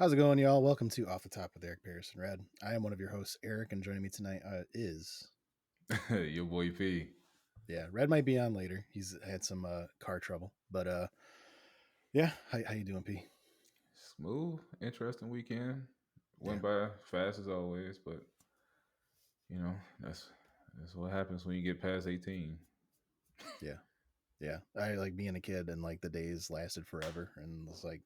How's it going, y'all? Welcome to Off the Top with Eric Pearson Red. I am one of your hosts, Eric, and joining me tonight is Your boy P. Red might be on later. He's had some car trouble, but yeah, how you doing, P? Smooth, interesting weekend. Yeah, Went by fast as always, but you know that's what happens when you get past 18. yeah, yeah. I like being a kid, and like the days lasted forever, and it's like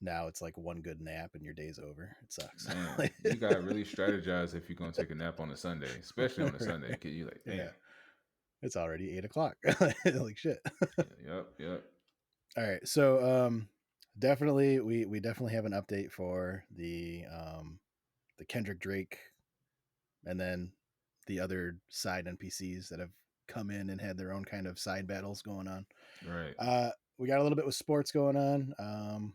now it's like one good nap and your day's over. It sucks. Man, you gotta really strategize if you're gonna take a nap on a Sunday, especially on a Sunday. Right. Cause you like, damn. Yeah, it's already 8 o'clock. Like shit. Yep. All right, so definitely we definitely have an update for the Kendrick Drake and then the other side NPCs that have come in and had their own kind of side battles going on. Right. We got a little bit with sports going on,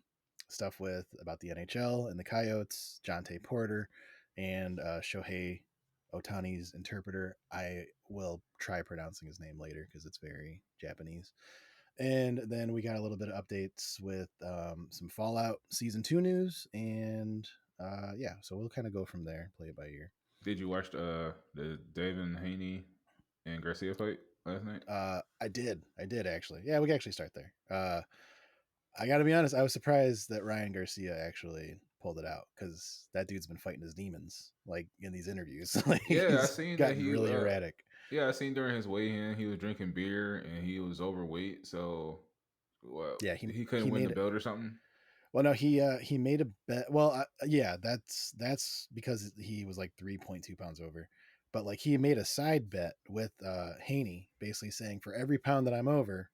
stuff with about the NHL and the Coyotes, Jontay Porter, and Shohei Otani's interpreter. I will try pronouncing his name later because it's very Japanese. And then we got a little bit of updates with some Fallout Season 2 news. And yeah, so we'll kind of go from there, play it by ear. Did you watch the David Haney and Garcia fight last night? I did actually. Yeah, we can actually start there. I got to be honest, I was surprised that Ryan Garcia actually pulled it out because that dude's been fighting his demons like in these interviews. Like Yeah, I he's seen that gotten really erratic. yeah, I seen during his weigh-in he was drinking beer and he was overweight, so well, Yeah, he he couldn't win made the it. belt or something. Well, no, he made a bet. Well, yeah, that's because he was like 3.2 pounds over. But like he made a side bet with Haney, basically saying for every pound that I'm over,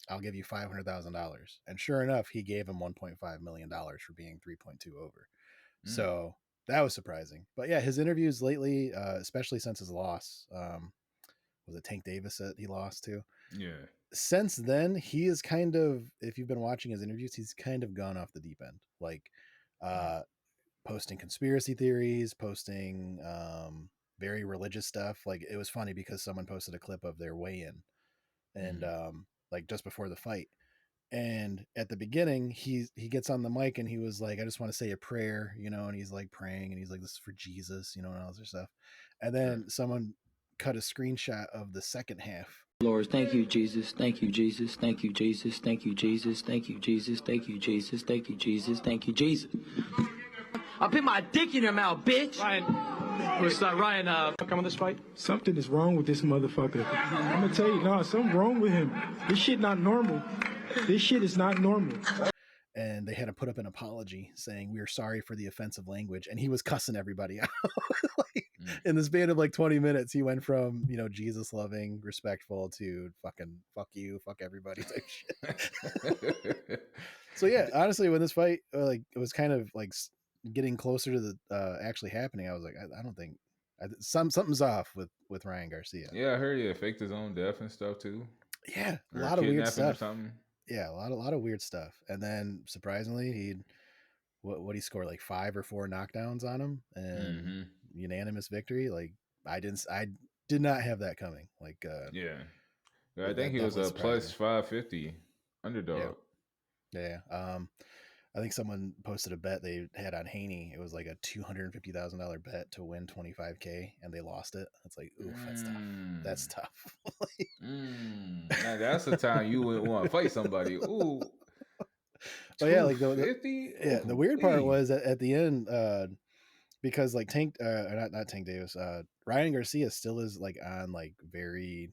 I'll give you $500,000. And sure enough, he gave him $1.5 million for being 3.2 over. Mm, So that was surprising. But yeah, his interviews lately, especially since his loss, was it Tank Davis that he lost to? yeah. Since then, he is kind of, if you've been watching his interviews, he's kind of gone off the deep end. Like, Mm, uh, posting conspiracy theories, posting very religious stuff. Like it was funny because someone posted a clip of their weigh-in and mm, like just before the fight. And at the beginning, he gets on the mic and he was like, "I just want to say a prayer," and he's like praying and he's like, "This is for Jesus," and all this stuff. And right. then someone cut a screenshot of the second half. Lord, thank you, Jesus. Thank you, Jesus. Thank you, Jesus. Thank you, Jesus. Thank you, Jesus. Thank you, Jesus. Thank you, Jesus. Thank you, Jesus. I'll put my dick in your mouth, bitch. Ryan, come on this fight? Something is wrong with this motherfucker. I'm gonna tell you, nah, something wrong with him. This shit not normal. This shit is not normal. And they had to put up an apology saying we are sorry for the offensive language, and he was cussing everybody out. Like, Mm. in the span of like 20 minutes, he went from Jesus loving, respectful to fucking fuck you, fuck everybody type shit. So yeah, honestly, when this fight like it was kind of like getting closer to the actually happening, I was like, I don't think something's off with Ryan Garcia. Yeah, I heard he faked his own death and stuff too, Yeah, a or lot of weird kidnapping or stuff. something. Yeah, a lot of weird stuff. And then surprisingly, he what he scored like 5 or 4 knockdowns on him and Mm-hmm. unanimous victory. Like I did not have that coming. Like Yeah. I think that he was definitely a surprised plus me. 550 Yeah, underdog. yeah. I think someone posted a bet they had on Haney. It was like a $250,000 bet to win 25K, and they lost it. It's like, oof, that's tough. Mm. That's tough. Now that's the time you would want to fight somebody. Ooh, But yeah, two like fifty. yeah, the Ooh, weird part wee. was at the end, because like Tank, not Tank Davis, Ryan Garcia still is like on like very,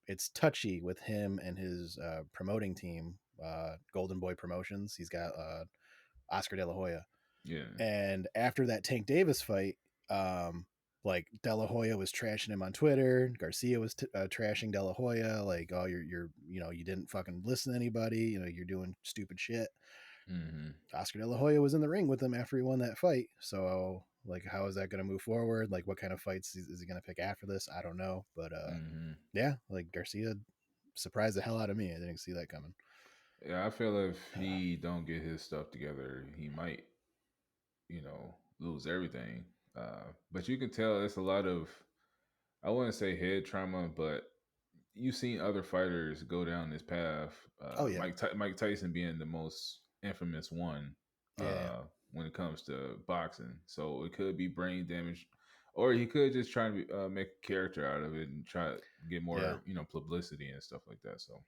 it's touchy with him and his promoting team, Golden Boy Promotions. He's got Oscar De La Hoya. Yeah. And after that Tank Davis fight, um, like De La Hoya was trashing him on Twitter. Garcia was trashing De La Hoya, like, "Oh, you're you didn't fucking listen to anybody. You're doing stupid shit." Mm-hmm. Oscar De La Hoya was in the ring with him after he won that fight. So, like, how is that going to move forward? Like, what kind of fights is he going to pick after this? I don't know. But Mm-hmm. yeah, like Garcia surprised the hell out of me. I didn't see that coming. Yeah, I feel if he don't get his stuff together, he might, lose everything. But you can tell it's a lot of, I wouldn't say head trauma, but you've seen other fighters go down this path. Oh yeah, Mike Tyson being the most infamous one. yeah, yeah. when it comes to boxing. So it could be brain damage, or he could just try to make a character out of it and try to get Yeah. more, publicity and stuff like that. So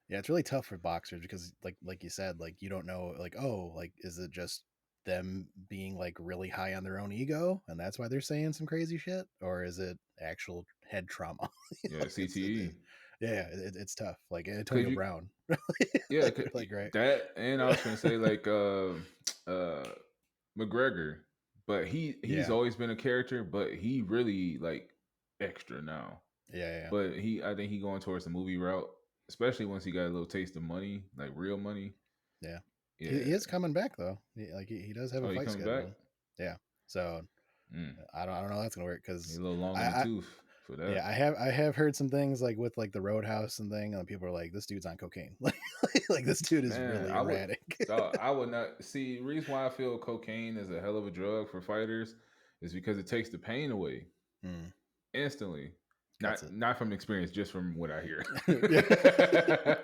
Yeah, it's really tough for boxers because like you said, like you don't know like, oh, like is it just them being like really high on their own ego and that's why they're saying some crazy shit, or is it actual head trauma? yeah, CTE. Yeah, it's tough. Like Cause Antonio you, Brown. yeah, Like right. that, and I was gonna say like McGregor, but he's Yeah. always been a character, but he really like extra now. Yeah. But I think he going towards the movie route, especially once he got a little taste of money, like real money. Yeah. He is Yeah. coming back though. He does have Oh, a he fight coming back? scheduled. Yeah. So Mm. I don't know how that's gonna work He a because little long in the I tooth for yeah, that. I have heard some things like with like the Roadhouse and thing, and people are like, this dude's on cocaine. Like this dude is Man, really erratic. I would not see. Reason why I feel cocaine is a hell of a drug for fighters is because it takes the pain away Mm, instantly. cuts it. Not from experience, just from what I hear.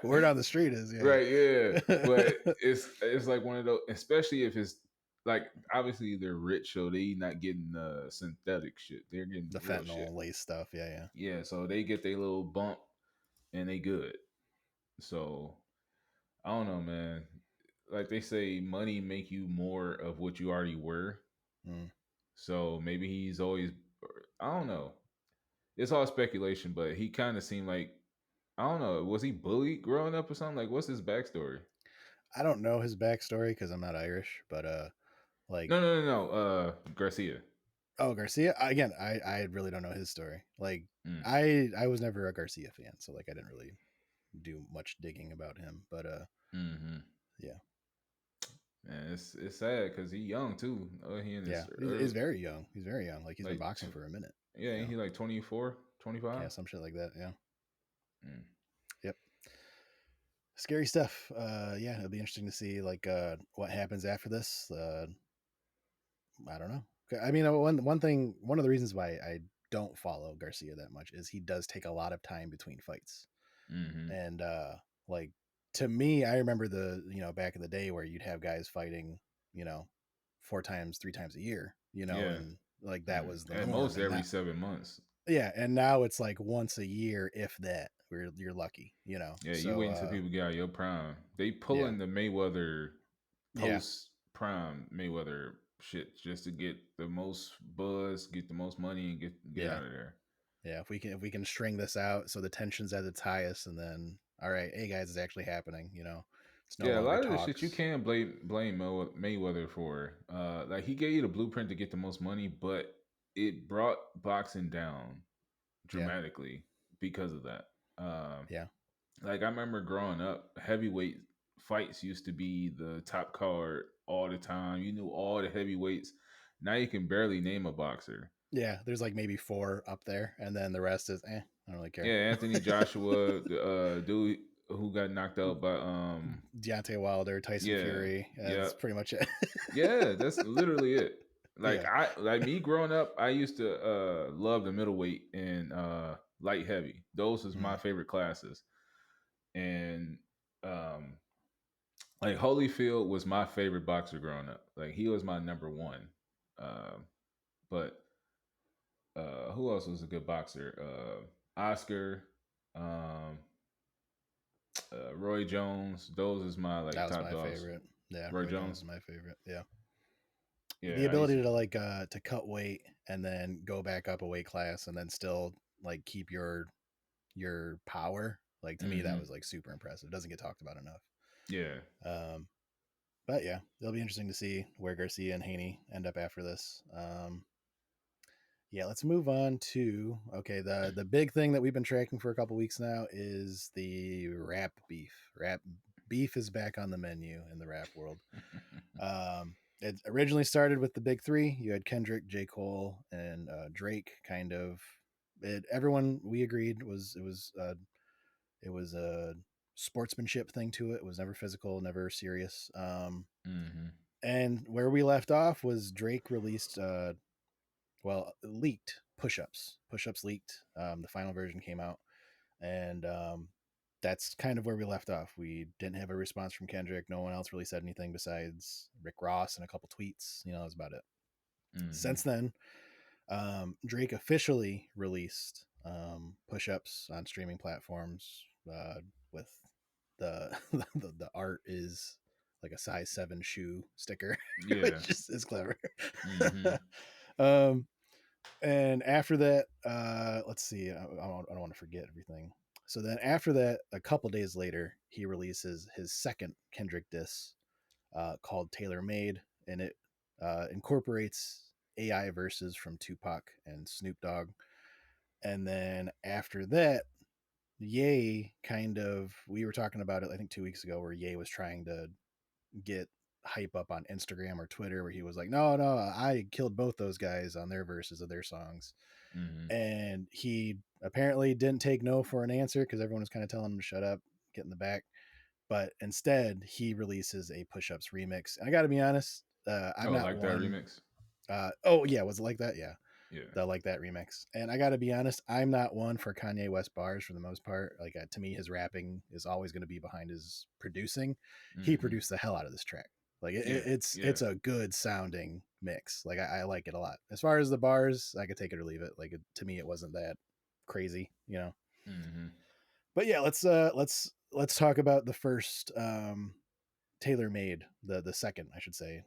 Word on the street is Right, yeah. But yeah. it's like one of those, especially if it's like obviously they're rich, so they not getting synthetic shit. They're getting The the real shit. fentanyl lace stuff. Yeah. Yeah, so they get their little bump and they good. So I don't know, man. Like they say, money make you more of what you already were. Mm. So maybe he's always, I don't know. It's all speculation, but he kind of seemed like, I don't know. Was he bullied growing up or something? Like, what's his backstory? I don't know his backstory because I'm not Irish, but like No. Garcia. oh Garcia again. I really don't know his story. Like Mm. I was never a Garcia fan, so like I didn't really do much digging about him. But Mm-hmm. yeah. Man, it's sad because he young too. He in Yeah, his he's very young. He's very young. Like he's been like, boxing for a minute. yeah, You ain't know? he like 24, 25? Yeah, some shit like that. Yeah. Mm. Yep. Scary stuff. Yeah, it'll be interesting to see like what happens after this. I don't know. I mean, one of the reasons why I don't follow Garcia that much is he does take a lot of time between fights, Mm-hmm. and like to me, I remember back in the day where you'd have guys fighting, you know, 4 times, 3 times a year, Yeah. and like that was the At norm, most and every not 7 months. yeah, and now it's like once a year, if that. Where you're lucky, Yeah, you So wait until people get out of your prime. They yeah, pulling the Mayweather yeah, post prime Mayweather shit just to get the most buzz, get the most money, and get yeah, out of there. yeah. If we can string this out so the tension's at its highest, and then all right, hey guys, it's actually happening. It's no Yeah, a longer lot of the shit you talks. can blame Mayweather for. Like he gave you the blueprint to get the most money, but it brought boxing down Yeah, dramatically because of that. Um, yeah, like I remember growing up, heavyweight fights used to be the top card all the time. You knew all the heavyweights. Now you can barely name a boxer. yeah. There's like maybe 4 up there, and then the rest is I don't really Yeah, care. Anthony Joshua, the dude who got knocked out by Deontay Wilder, Tyson yeah, Fury. yeah, That's pretty much it. yeah. That's literally it. Yeah. Like me growing up, I used to love the middleweight and light heavy. Those was my Mm, favorite classes. And um like Holyfield was my favorite boxer growing up. Like he was my number one. But who else was a good boxer? Oscar, um, Roy Jones. Those is my like that was top my dogs. favorite. Yeah, Roy Roy Jones is Jones. my favorite. Yeah. The Yeah, I used ability to like to cut weight and then go back up a weight class and then still like keep your power, like to me that Mm-hmm. was like super impressive. It doesn't get talked about enough. Yeah. um but yeah, it'll be interesting to see where Garcia and Haney end up after this. Yeah, let's move on to okay, the big thing that we've been tracking for a couple weeks now is the rap beef is back on the menu in the rap world. It originally started with the big three. You had Kendrick, J. Cole, and Drake. Kind of, everyone we agreed it was a sportsmanship thing to it. It was never physical, never serious. Mm-hmm. And where we left off was Drake released, leaked push ups. Push ups leaked. The final version came out, and that's kind of where we left off. We didn't have a response from Kendrick. No one else really said anything besides Rick Ross and a couple tweets. That was about it. Mm-hmm. Since then, Drake officially released push-ups on streaming platforms with the art is like a size 7 shoe sticker, Yeah. which is clever. Mm-hmm. um, and after that, let's see, I don't want to forget everything. So then after that, a couple days later, he releases his second Kendrick diss called Tailor Made, and it incorporates AI verses from Tupac and Snoop Dogg. And then after that, Ye we were talking about it, I think 2 weeks ago, where Ye was trying to get hype up on Instagram or Twitter, where he was like, no, I killed both those guys on their verses of their songs. Mm-hmm. And he apparently didn't take no for an answer because everyone was kind of telling him to shut up, get in the back. But instead, he releases a Push Ups remix. And I got to be honest, I'm Oh, not like that one. remix? Oh, yeah. Was it like that? Yeah. Yeah. The Like That remix. And I got to be honest, I'm not one for Kanye West bars for the most part. Like, to me, his rapping is always going to be behind his producing. He Mm-hmm. produced the hell out of this track. Like, Yeah. it's a good sounding mix. Like, I like it a lot. As far as the bars, I could take it or leave it. Like, to me, it wasn't that crazy. Mm-hmm. But yeah, let's talk about the first Tailor Made, the second, I should say,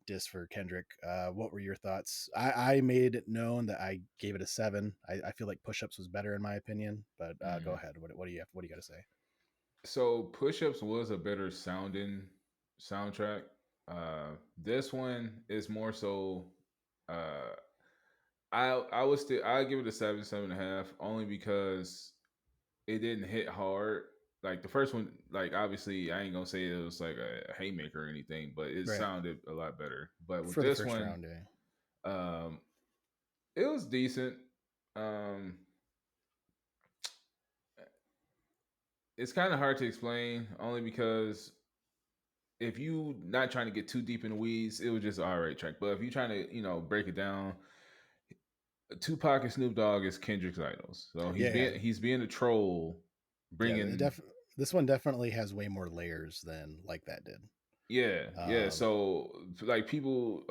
diss for Kendrick. What were your thoughts? I made it known that I gave it a 7. I feel like Push Ups was better in my opinion, but go Mm-hmm. ahead. What do you got to say? So Push Ups was a better sounding soundtrack. This one is more so. Uh, I would still I give it a 7.5 only because it didn't hit hard. Like the first one, like obviously I ain't gonna say it was like a haymaker or anything, but it Right, sounded a lot better. But with for the this first one, round, yeah. um, it was decent. Um, it's kind of hard to explain only because if you not trying to get too deep in the weeds, it was just an alright track. But if you're trying to, break it down, Tupac and Snoop Dogg is Kendrick's idols. So Yeah, yeah, he's being a troll, yeah. bringing This one definitely has way more layers than Like That did. yeah. So like people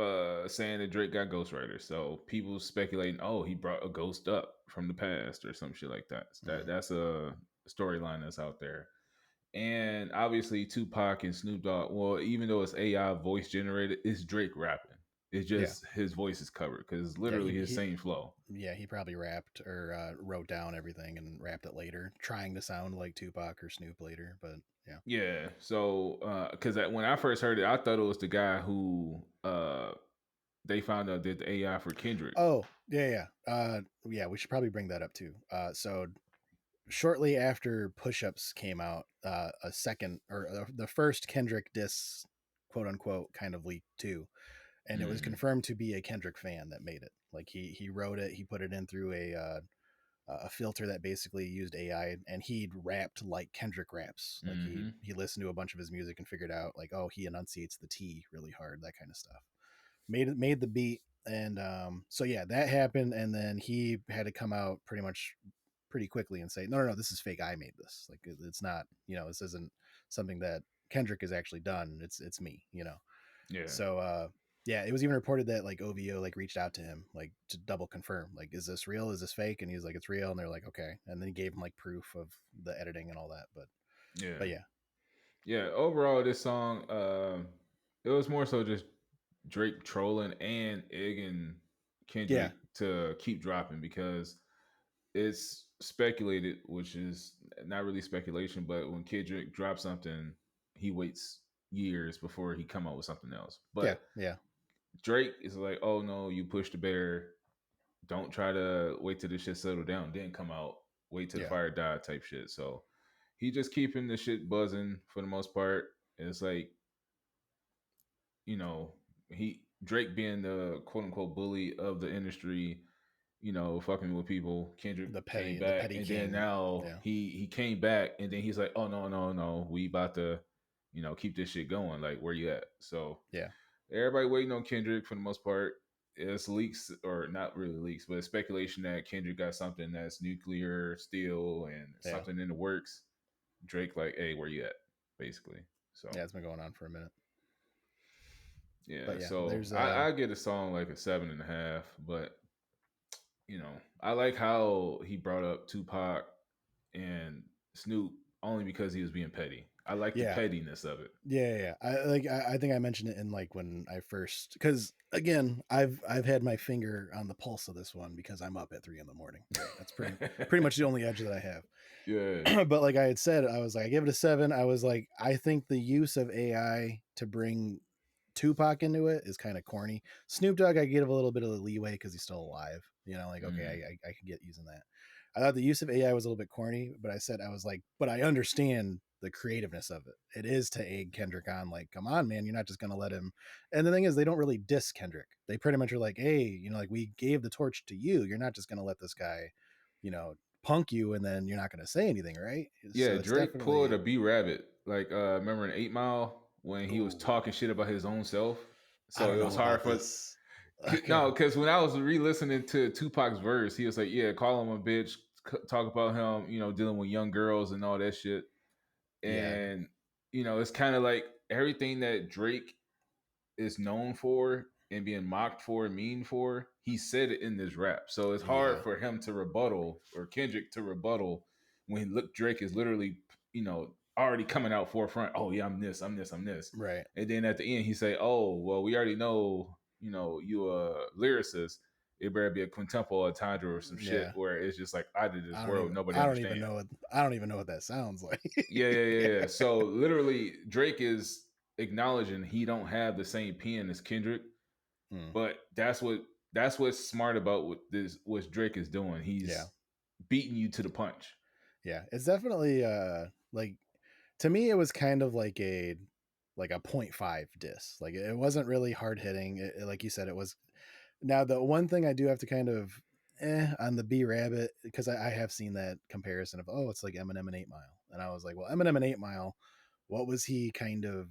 saying that Drake got ghostwriters. So people speculating, oh, he brought a ghost up from the past or some shit like that. That's a storyline that's out there. And obviously Tupac and Snoop Dogg, well, even though it's AI voice generated, it's Drake rapping. It's Yeah, just his voice is covered because it's yeah. literally his same flow. He probably rapped or wrote down everything and rapped it later, trying to sound like Tupac or Snoop later. But yeah, Yeah. So because when I first heard it, I thought it was the guy who they found out did the AI for Kendrick. oh, yeah. We should probably bring that up too. So shortly after Push Ups came out, a second or the first Kendrick diss, quote unquote, kind of leaked too, and it was Mm-hmm. confirmed to be a Kendrick fan that made it. Like he wrote it, he put it in through a filter that basically used AI, and he'd rapped like Kendrick raps. Like Mm-hmm. he listened to a bunch of his music and figured out like, oh, he enunciates the T really hard, that kind of stuff. Made the beat, and so yeah, that happened, and then he had to come out pretty quickly and say, no, this is fake. I made this. Like it's not, this isn't something that Kendrick has actually done. It's me. Yeah. So yeah, it was even reported that like OVO like reached out to him like to double confirm, like, is this real? Is this fake? And he's like, it's real. And they're like, okay. And then he gave him like proof of the editing and all that. Yeah. But yeah, Yeah. Overall, this song, it was more so just Drake trolling and egging yeah, Kendrick to keep dropping because it's speculated, which is not really speculation, but when Kendrick drops something, he waits years before he come out with something else. yeah, But yeah, Drake is like, oh no, you pushed the bear. Don't try to wait till the shit settle down, then come out. Wait till the yeah, fire die type shit. So he just keeping the shit buzzing for the most part. And it's like, you know, he Drake being the quote unquote bully of the industry, fucking with people. Kendrick came the back, petty and then king. now Yeah, he came back, and then he's like, "Oh no, no, no, we about to, keep this shit going. Like, where you at?" So yeah, everybody waiting on Kendrick for the most part. It's leaks, or not really leaks, but it's speculation that Kendrick got something that's nuclear, steel, and yeah. something in the works. Drake like, hey, where you at? Basically. So Yeah, it's been going on for a minute. yeah, But yeah, so there's I get a song like a 7.5, but I like how he brought up Tupac and Snoop only because he was being petty. I like the yeah. pettiness of it. Yeah. I think I mentioned it in like when I first, because again, I've had my finger on the pulse of this one because I'm up at 3 a.m. Right? That's pretty much the only edge that I Yeah. have. But like I had said, I was like, I give it a 7. I was like, I think the use of AI to bring Tupac into it is kind of corny. Snoop Dogg, I give a little bit of the leeway because he's still alive. Like, okay, Mm. I can get using that. I thought the use of AI was a little bit corny, but I was like, but I understand the creativeness of it. It is to egg Kendrick on, like, come on, man, you're not just gonna let him. And the thing is, they don't really diss Kendrick. They pretty much are like, hey, like we gave the torch to you. You're not just gonna let this guy, punk you, and then you're not gonna say anything, right? Yeah, So it's Drake pulled definitely, a B Rabbit. Like remember in 8 Mile when he was ooh, talking shit about his own self? I So don't it was know hard about for this. no, Okay, because when I was re-listening to Tupac's verse, he was like, "Yeah, call him a bitch, talk about him, dealing with young girls and all that shit." yeah, And it's kind of like everything that Drake is known for and being mocked for and mean for, he said it in this rap. So it's hard yeah, for him to rebuttal or Kendrick to rebuttal when look Drake is literally, already coming out forefront. Oh yeah, I'm this, I'm this, I'm this. right, And then at the end he say, "Oh, well, we already know, you a lyricist. It better be a quintuple or a tundra or some shit yeah. where it's just like out of this world, nobody I don't even understand." know what I don't even know what that sounds like. Yeah. So literally, Drake is acknowledging he don't have the same pen as Kendrick, Hmm. but that's what's smart about what Drake is doing. Yeah, He's beating you to the punch. yeah. It's definitely like, to me it was kind of like a point five diss. Like it wasn't really hard hitting. Like you said, it was. Now the one thing I do have to kind of on the B Rabbit, because I have seen that comparison of, oh, it's like Eminem and 8 Mile, and I was like, well, Eminem and 8 Mile, what was he kind of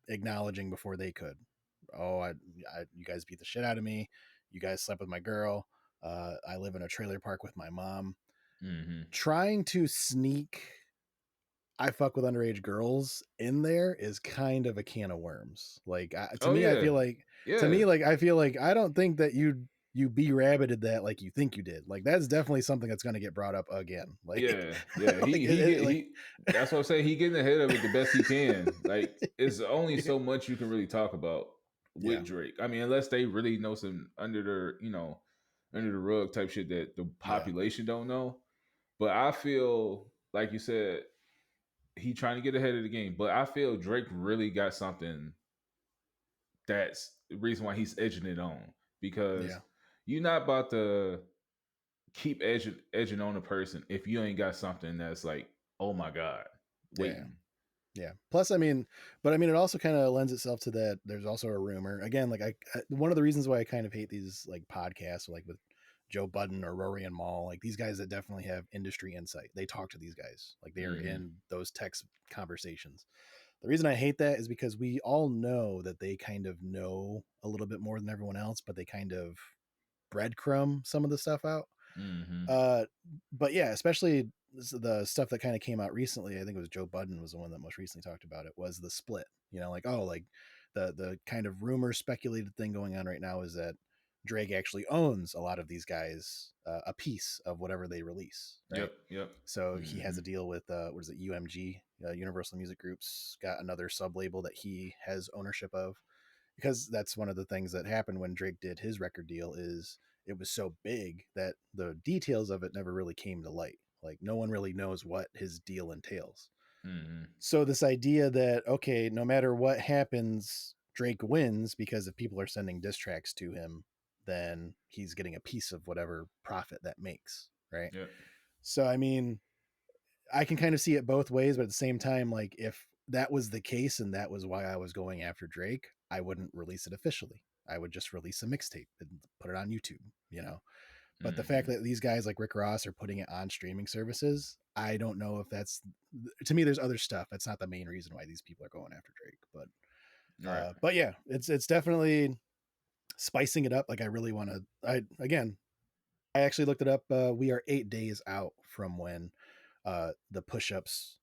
acknowledging before they could? Oh, you guys beat the shit out of me. You guys slept with my girl. I live in a trailer park with my mom. Mm-hmm. Trying to sneak I fuck with underage girls in there is kind of a can of worms. Like to Oh me, I yeah, feel like yeah, I don't think that you be rabbited that like you think you did. Like that's definitely something that's going to get brought up again. Like yeah. like He get like he. That's what I'm saying. He getting ahead of it the best he can. Like it's only so much you can really talk about yeah, with Drake. I mean, unless they really know some under the rug type shit that the yeah, population don't know. But I feel like you said he trying to get ahead of the game. But I feel Drake really got something that's the reason why he's edging it on because yeah, you're not about to keep edging on a person if you ain't got something that's like, oh my god, yeah. waiting. Yeah. Plus, I mean, but I mean, it also kind of lends itself to that. There's also a rumor again. Like one of the reasons why I kind of hate these like podcasts, like with Joe Budden or Rory and Maul, like these guys that definitely have industry insight. They talk to these guys, like they are Mm-hmm. in those text conversations. The reason I hate that is because we all know that they kind of know a little bit more than everyone else, but they kind of breadcrumb some of the stuff out. Mm-hmm. Uh, but yeah, especially the stuff that kind of came out recently. I think it was Joe Budden was the one that most recently talked about it. Was the split? Like, oh, like the kind of rumor speculated thing going on right now is that Drake actually owns a lot of these guys, a piece of whatever they release, right? Yep. So he has Mm-hmm. a deal with what is it, UMG, Universal Music Group's got another sub label that he has ownership of, because that's one of the things that happened when Drake did his record deal is it was so big that the details of it never really came to light. Like no one really knows what his deal entails. Mm-hmm. So this idea that okay, no matter what happens, Drake wins because if people are sending diss tracks to him, then he's getting a piece of whatever profit that makes, right? Yep. So I mean, I can kind of see it both ways, but at the same time, like if that was the case and that was why I was going after Drake, I wouldn't release it officially. I would just release a mixtape and put it on YouTube. But the fact Mm-hmm. that these guys like Rick Ross are putting it on streaming services, I don't know if that's, to me, there's other stuff. That's not the main reason why these people are going after Drake. Right. But yeah, it's definitely spicing it up. Like I really want to, I actually looked it up. We are 8 days out from when the push-ups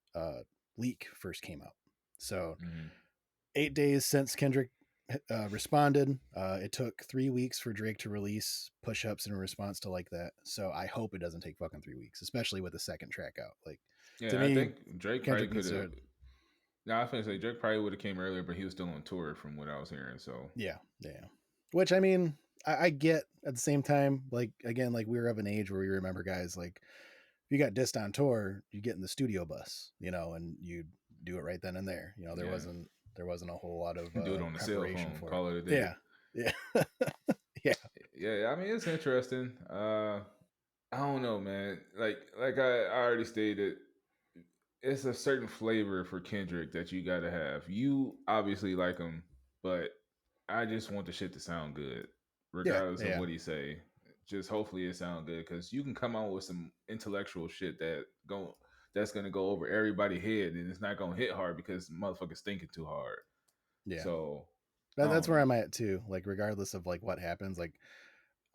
leak first came out. So Mm-hmm. 8 days since Kendrick responded, it took 3 weeks for Drake to release push-ups in response to like that. So I hope it doesn't take fucking 3 weeks, especially with the second track out. Like, to Yeah, I me, think Drake probably Kendrick could needs have. to. No, I was gonna say Drake probably would have came earlier, but he was still on tour from what I was hearing. So Yeah, yeah. Which, I mean, I get at the same time. Like, again, like, we were of an age where we remember guys like, if you got dissed on tour, you get in the studio bus, and you do it right then and there. yeah, There wasn't a whole lot of do it on the cell preparation phone, for it. call it a day. Yeah, yeah, yeah, Yeah, I mean it's interesting. I don't know, man. Like I already stated, it's a certain flavor for Kendrick that you gotta have. You obviously like him, but I just want the shit to sound good, yeah, regardless of yeah, what he say. Just hopefully it sound good, because you can come out with some intellectual shit that's gonna go over everybody's head, and it's not gonna hit hard because motherfuckers thinking too hard. yeah. So I That's don't where know. I'm at too. Like, regardless of like what happens, like,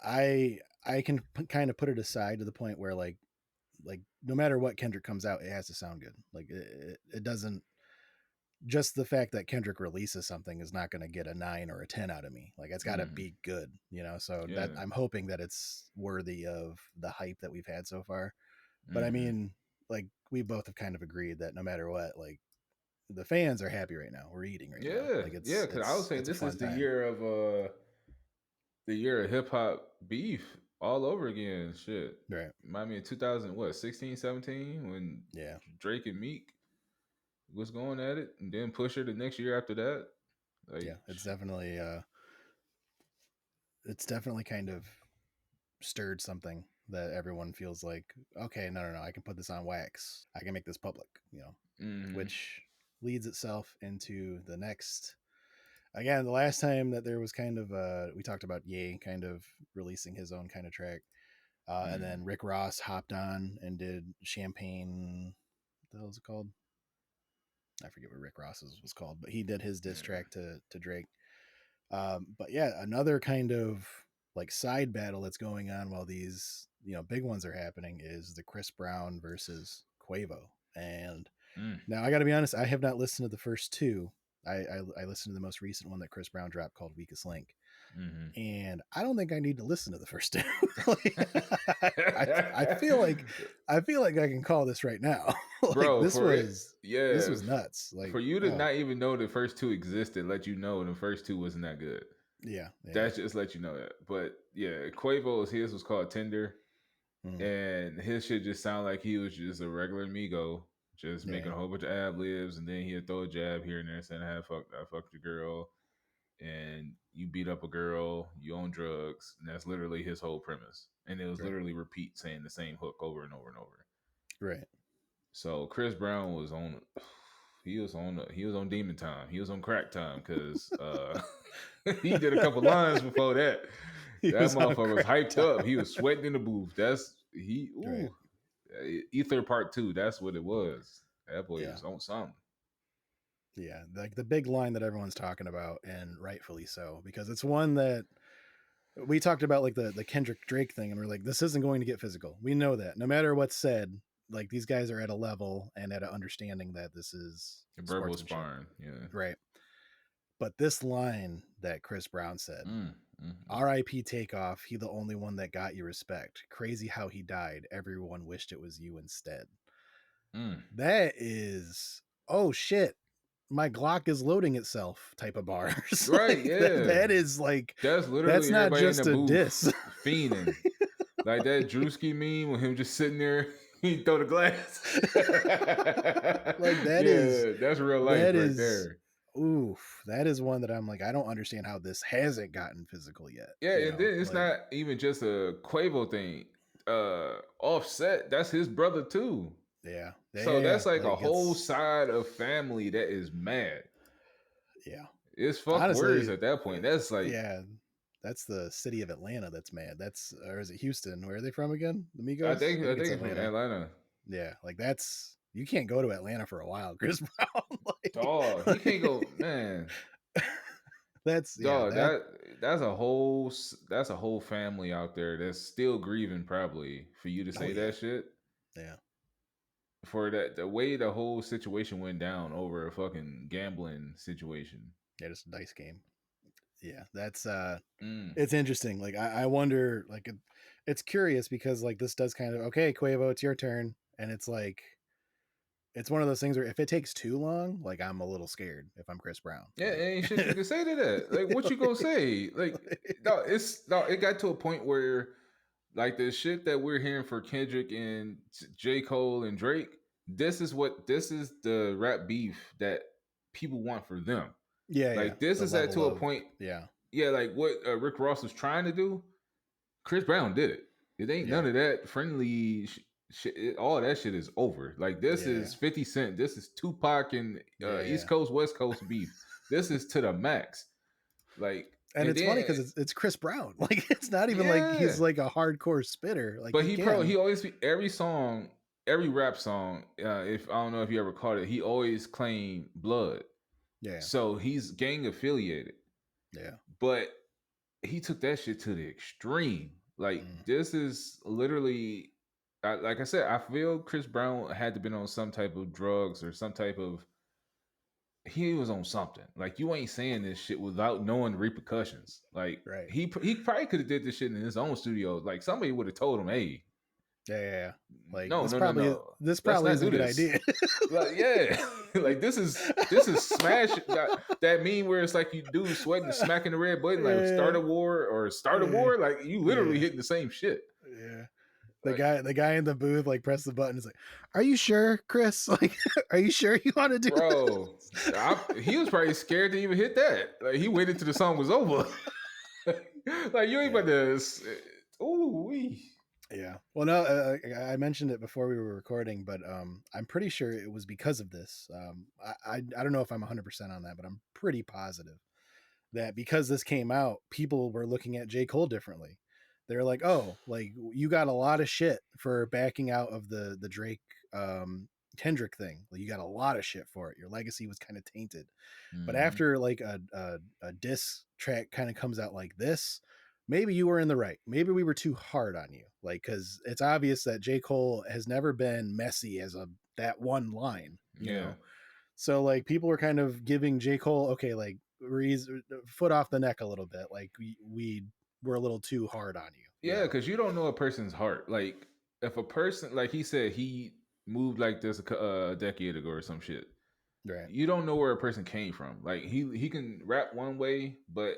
I can kind of put it aside to the point where like no matter what Kendrick comes out, it has to sound good. Like, it doesn't. Just the fact that Kendrick releases something is not going to get a 9 or a 10 out of me. Like, it's got to Mm, be good, So that yeah. I'm hoping that it's worthy of the hype that we've had so far. But I Hmm. mean, like, we both have kind of agreed that no matter what, like, the fans are happy right now. We're eating right now. Yeah, Like, yeah. Because I was saying it's a this is fun time. the year of hip hop beef all over again. Shit, Right. remind me of 2000 what 16, 17 when Yeah. Drake and Meek was going at it, and then Pusher the next year after that. Like, Yeah. It's definitely kind of stirred something that everyone feels like, okay, no, I can put this on wax. I can make this public, mm-hmm, which leads itself into the next. Again, the last time that there was kind of we talked about Ye kind of releasing his own kind of track, and mm, then Rick Ross hopped on and did Champagne. What the hell is it called? I forget what Rick Ross's was called, but he did his diss yeah, track to Drake. But yeah, another kind of like side battle that's going on while these big ones are happening is the Chris Brown versus Quavo. And mm, now I got to be honest, I have not listened to the first two. I listened to the most recent one that Chris Brown dropped called Weakest Link, mm-hmm. and I don't think I need to listen to the first two. Like, I feel like I can call this right now. Like, Bro, this for it, was yeah, nuts. Like, for you to oh not even know the first two existed, let you know the first two wasn't that good. yeah, yeah, That just let you know that. But yeah, Quavo's his was called Tender, mm, and his shit just sounded like he was just a regular Migo, just yeah, making a whole bunch of ad libs, and then he'd throw a jab here and there saying, I fucked your girl, and you beat up a girl, you own drugs, and that's literally his whole premise. And it was right, literally repeat saying the same hook over and over and over. right. So Chris Brown was on. He was on demon time. He was on crack time because he did a couple lines before that. He That was on motherfucker was crack hyped up. time. He was sweating in the booth. That's he. Right. Ooh, Ether Part 2. That's what it was. That boy Yeah. was on something. Yeah. Like, the big line that everyone's talking about, and rightfully so, because it's one that we talked about, like the Kendrick Drake thing, and we're like, this isn't going to get physical. We know that. No matter what's said, like, these guys are at a level and at an understanding that this is Verbal sportsmanship. sparring. Yeah. Right. But this line that Chris Brown said, Mm, mm, mm. R.I.P. Takeoff, he the only one that got you respect. Crazy how he died. Everyone wished it was you instead. Mm. That is, oh shit, my Glock is loading itself type of bars. Right. Like, that, Yeah. that is like, That's that's literally not everybody in just the a booth diss. fiending. Like that Drewski meme with him just sitting there, he throw the glass. Like, Yeah, that's real life that right is, there. oof, that is one that I'm like, I don't understand how this hasn't gotten physical yet. Yeah, and then it's Like, not even just a Quavo thing. Offset, that's his brother too. yeah, So yeah, that's like a like, whole it's, side of family that is mad. yeah. It's fuck words Honestly, at that point. That's like yeah, that's the city of Atlanta that's mad. That's, or is it Houston? Where are they from again? The I Migos? think I I think it's think it's from Atlanta. Atlanta. Yeah, like, that's, you can't go to Atlanta for a while, Chris Brown. Dog, he can't go, man. That's, yeah, Dog, that's a whole family out there that's still grieving probably for you to oh say yeah, that shit. yeah, for that the way the whole situation went down over a fucking gambling situation. Yeah, just a dice game. Yeah, that's Mm. it's interesting. Like I wonder, like it's curious because like this does kind of okay, Quavo, it's your turn, and it's like it's one of those things where if it takes too long, like I'm a little scared if I'm Chris Brown. Yeah, Like, ain't shit you can say to that. Like, what you gonna say? Like, no, it got to a point where, like, the shit that we're hearing for Kendrick and J. Cole and Drake, this is the rap beef that people want for them. yeah, Like, this the is at to level a of point. yeah, Yeah, like what Rick Ross was trying to do, Chris Brown did it. It ain't none of that friendly shit. All that shit is over. Like this is 50 Cent. This is Tupac and East Coast West Coast beef. This is to the max. Like, and it's then, funny because it's Chris Brown. Like it's not even like he's like a hardcore spitter. Like, but he always every song, every rap song. If I don't know if you ever caught it, he always claimed blood. Yeah. So he's gang affiliated. Yeah. But he took that shit to the extreme. Like this is literally, like I said, I feel Chris Brown had to been on some type of drugs or some type of. He was on something. Like you ain't saying this shit without knowing the repercussions. Like he probably could have did this shit in his own studio. Like somebody would have told him, "Hey, yeah. Like no, this Let's probably not is a good idea." Like, yeah, like this is smash that meme where it's like you do sweating and smacking the red button, like start a war. Like you literally hitting the same shit. Yeah. The guy in the booth like press the button. Is like, "Are you sure, Chris? Like, are you sure you want to do?" Bro, he was probably scared to even hit that. Like he waited till the song was over. Like you ain't about to. Ooh wee. Yeah. Well, no, I mentioned it before we were recording, but I'm pretty sure it was because of this. I don't know if I'm 100% on that, but I'm pretty positive that because this came out, people were looking at J. Cole differently. They're like, "Oh, like you got a lot of shit for backing out of the Drake Kendrick thing. Like you got a lot of shit for it. Your legacy was kind of tainted." But after like a diss track kind of comes out like this, maybe you were in the right. Maybe we were too hard on you. Like, because it's obvious that J. Cole has never been messy as that one line, you know? So like people were kind of giving J. Cole, okay, like foot off the neck a little bit. Like we were a little too hard on you. Yeah, because you don't know a person's heart. Like if a person, like he said, he moved like this a decade ago or some shit. Right. You don't know where a person came from. Like he can rap one way, but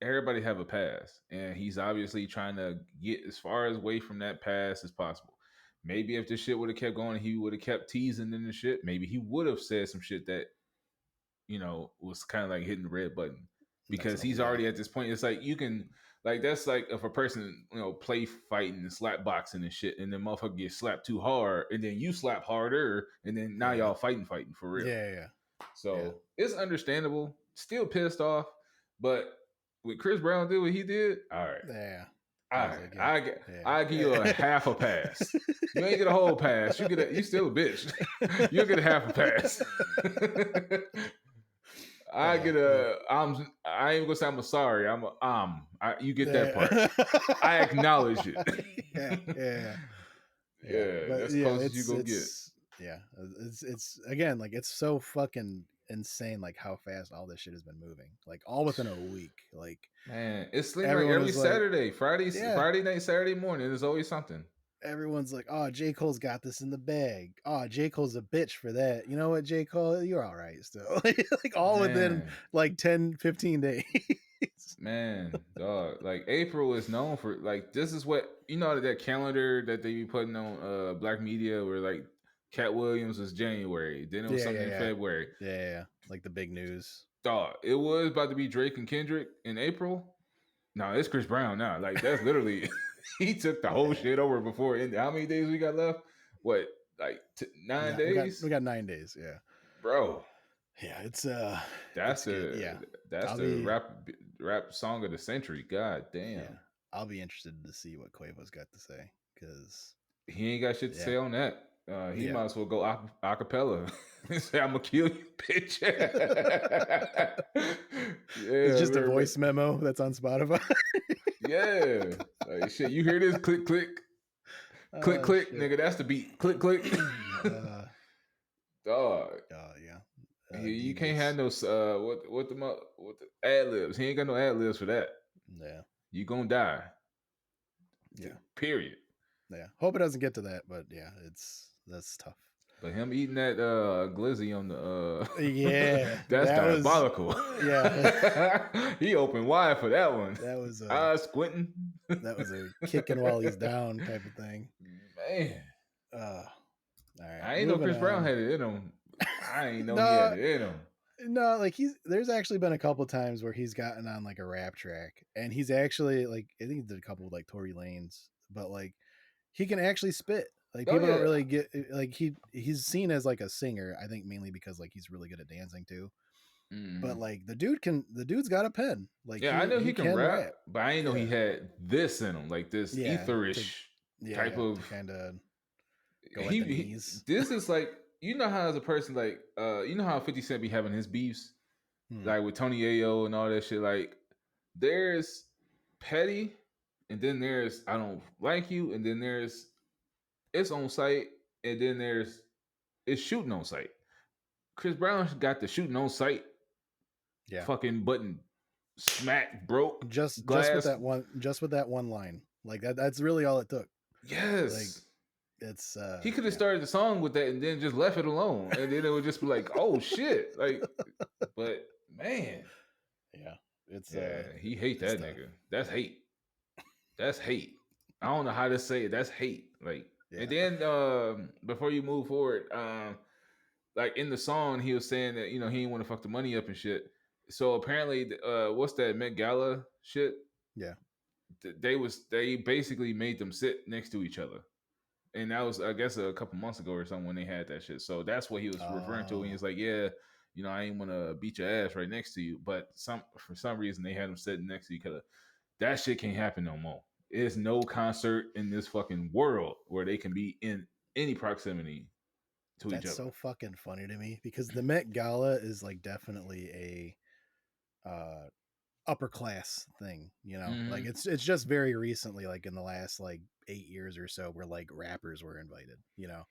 everybody have a past, and he's obviously trying to get as far away from that past as possible. Maybe if this shit would have kept going, he would have kept teasing in the shit. Maybe he would have said some shit that, was kind of like hitting the red button because he's already at this point. It's like you can, like that's like if a person play fighting and slap boxing and shit, and then motherfucker gets slapped too hard, and then you slap harder, and then now y'all fighting for real. Yeah. So it's understandable. Still pissed off, but with Chris Brown did what he did, all right. Yeah. I give you a half a pass. You ain't get a whole pass. You still a bitch. You'll get a half a pass. I ain't gonna say I'm sorry. You get that part. I acknowledge it. That's close as you gonna get. Yeah, it's again like it's so fucking insane like how fast all this shit has been moving, like all within a week. Like man, it's like every Saturday, Friday night, Saturday morning. There's always something. Everyone's like, "Oh, J. Cole's got this in the bag. Oh, J. Cole's a bitch for that. You know what, J. Cole, you're all right still." Like all within like 10-15 days. Man, dog, like April is known for like this is what that calendar that they be putting on Black Media where like Cat Williams was January, then it was something in February. Yeah, like the big news. Dog, it was about to be Drake and Kendrick in April. No, it's Chris Brown now. Like that's literally he took the whole shit over before. How many days we got left? What, like 9 days? We got 9 days. Yeah, bro. Yeah, it's that's the rap song of the century. God damn. Yeah. I'll be interested to see what Quavo's got to say because he ain't got shit to say on that. He might as well go acapella and say, "I'm gonna kill you, bitch." It's just a voice memo that's on Spotify. Yeah, like shit. You hear this? Click, click, click, click, nigga. That's the beat. Click, click. Dog. Yeah. You can't Devious. have no what the ad libs. He ain't got no ad libs for that. Yeah. You gonna die. Yeah. Period. Yeah. Hope it doesn't get to that, but yeah, that's tough. But him eating that glizzy on the Yeah, that's that was diabolical. yeah. He opened wide for that one. That was Eyes squinting. that was a kicking while he's down type of thing. Man. All right. I ain't know Moving Chris Brown on. had it in him. I ain't know he No, had it in him. no, like there's actually been a couple times where he's gotten on like a rap track, and he's actually like I think he did a couple with like Tory Lanez, but like he can actually spit. Like Oh people don't yeah. really get like he's seen as like a singer. I think mainly because like he's really good at dancing too. But Mhm. like the dude's got a pen. Like Yeah, I know he he can can rap, rap. but I ain't know he Yeah, had this in him, like this yeah, etherish type to of. kind of go at the knees. This is like, you know how as a person, like you know how 50 Cent be having his beefs Hmm. like with Tony Ayo and all that shit. Like there's petty, and then there's I don't like you, and then there's it's on site, and then there's it's shooting on site. Chris Brown got the shooting on site Yeah, fucking button smack broke just glass. with that one line. Like that's really all it took. Like Yes. it's He could have yeah. started the song with that and then just left it alone. And then it would just be like, oh shit. Like, but man, Yeah, it's yeah, he hate it's that tough. nigga. That's hate. That's hate. I don't know how to say it. That's hate. Like, Yeah. and then before you move forward, like in the song, he was saying that, you know, he didn't want to fuck the money up and shit. So apparently, what's that Met Gala shit? Yeah. They basically made them sit next to each other. And that was, I guess, a couple months ago or something when they had that shit. So that's what he was referring to. And he was like, "Yeah, you know, I ain't want to beat your ass right next to you, but for some reason they had them sitting next to each other. That shit can't happen no more. There's no concert in this fucking world where they can be in any proximity to each That's other." so fucking funny to me because the Met Gala is like definitely a upper class thing, you know. Like Mm-hmm. it's just very recently, like in the last like 8 years or so, where like rappers were invited, you know.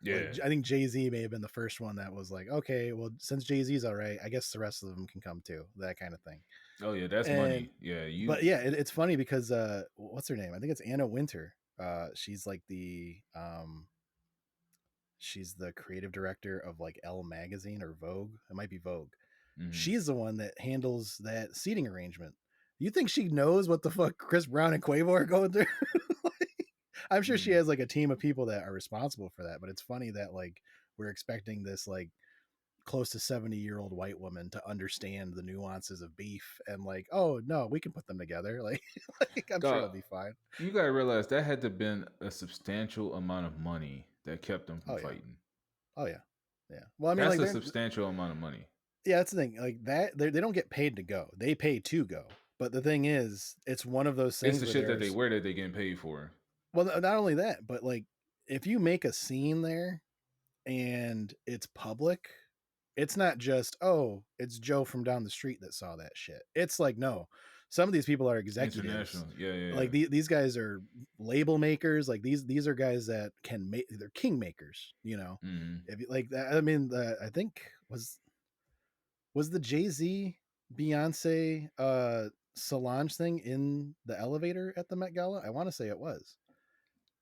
Like Yeah. I think Jay-Z may have been the first one that was like, okay, well, since Jay-Z's all right, I guess the rest of them can come too, that kind of thing. Oh yeah, that's And money. Yeah, you. but yeah, it's funny because what's her name? I think it's Anna Winter. She's like she's the creative director of like Elle magazine or Vogue. It might be Vogue. Mhm. She's the one that handles that seating arrangement. You think she knows what the fuck Chris Brown and Quavo are going through? I'm sure she Mhm. has like a team of people that are responsible for that, but it's funny that like we're expecting this like close to 70-year-old white woman to understand the nuances of beef and like, oh no, we can put them together. Like I'm sure God, it'll be fine. you gotta realize that had to have been a substantial amount of money that kept them from Oh yeah. fighting. Oh yeah. Yeah. Well, I mean, That's like a they're substantial amount of money. yeah, that's the thing. Like that, they don't get paid to go; they pay to go. But the thing is, it's one of those It's things the where shit that they there's wear that they getting paid for. well, not only that, but like if you make a scene there and it's public, it's not just oh, it's Joe from down the street that saw that shit. It's like no, some of these people are executives. International. Yeah, yeah, yeah. Like these guys are label makers. Like these are guys that can make. They're king makers. You know, Mm-hmm. if you, like I mean, I think was the Jay-Z Beyonce Solange thing in the elevator at the Met Gala? I want to say it was.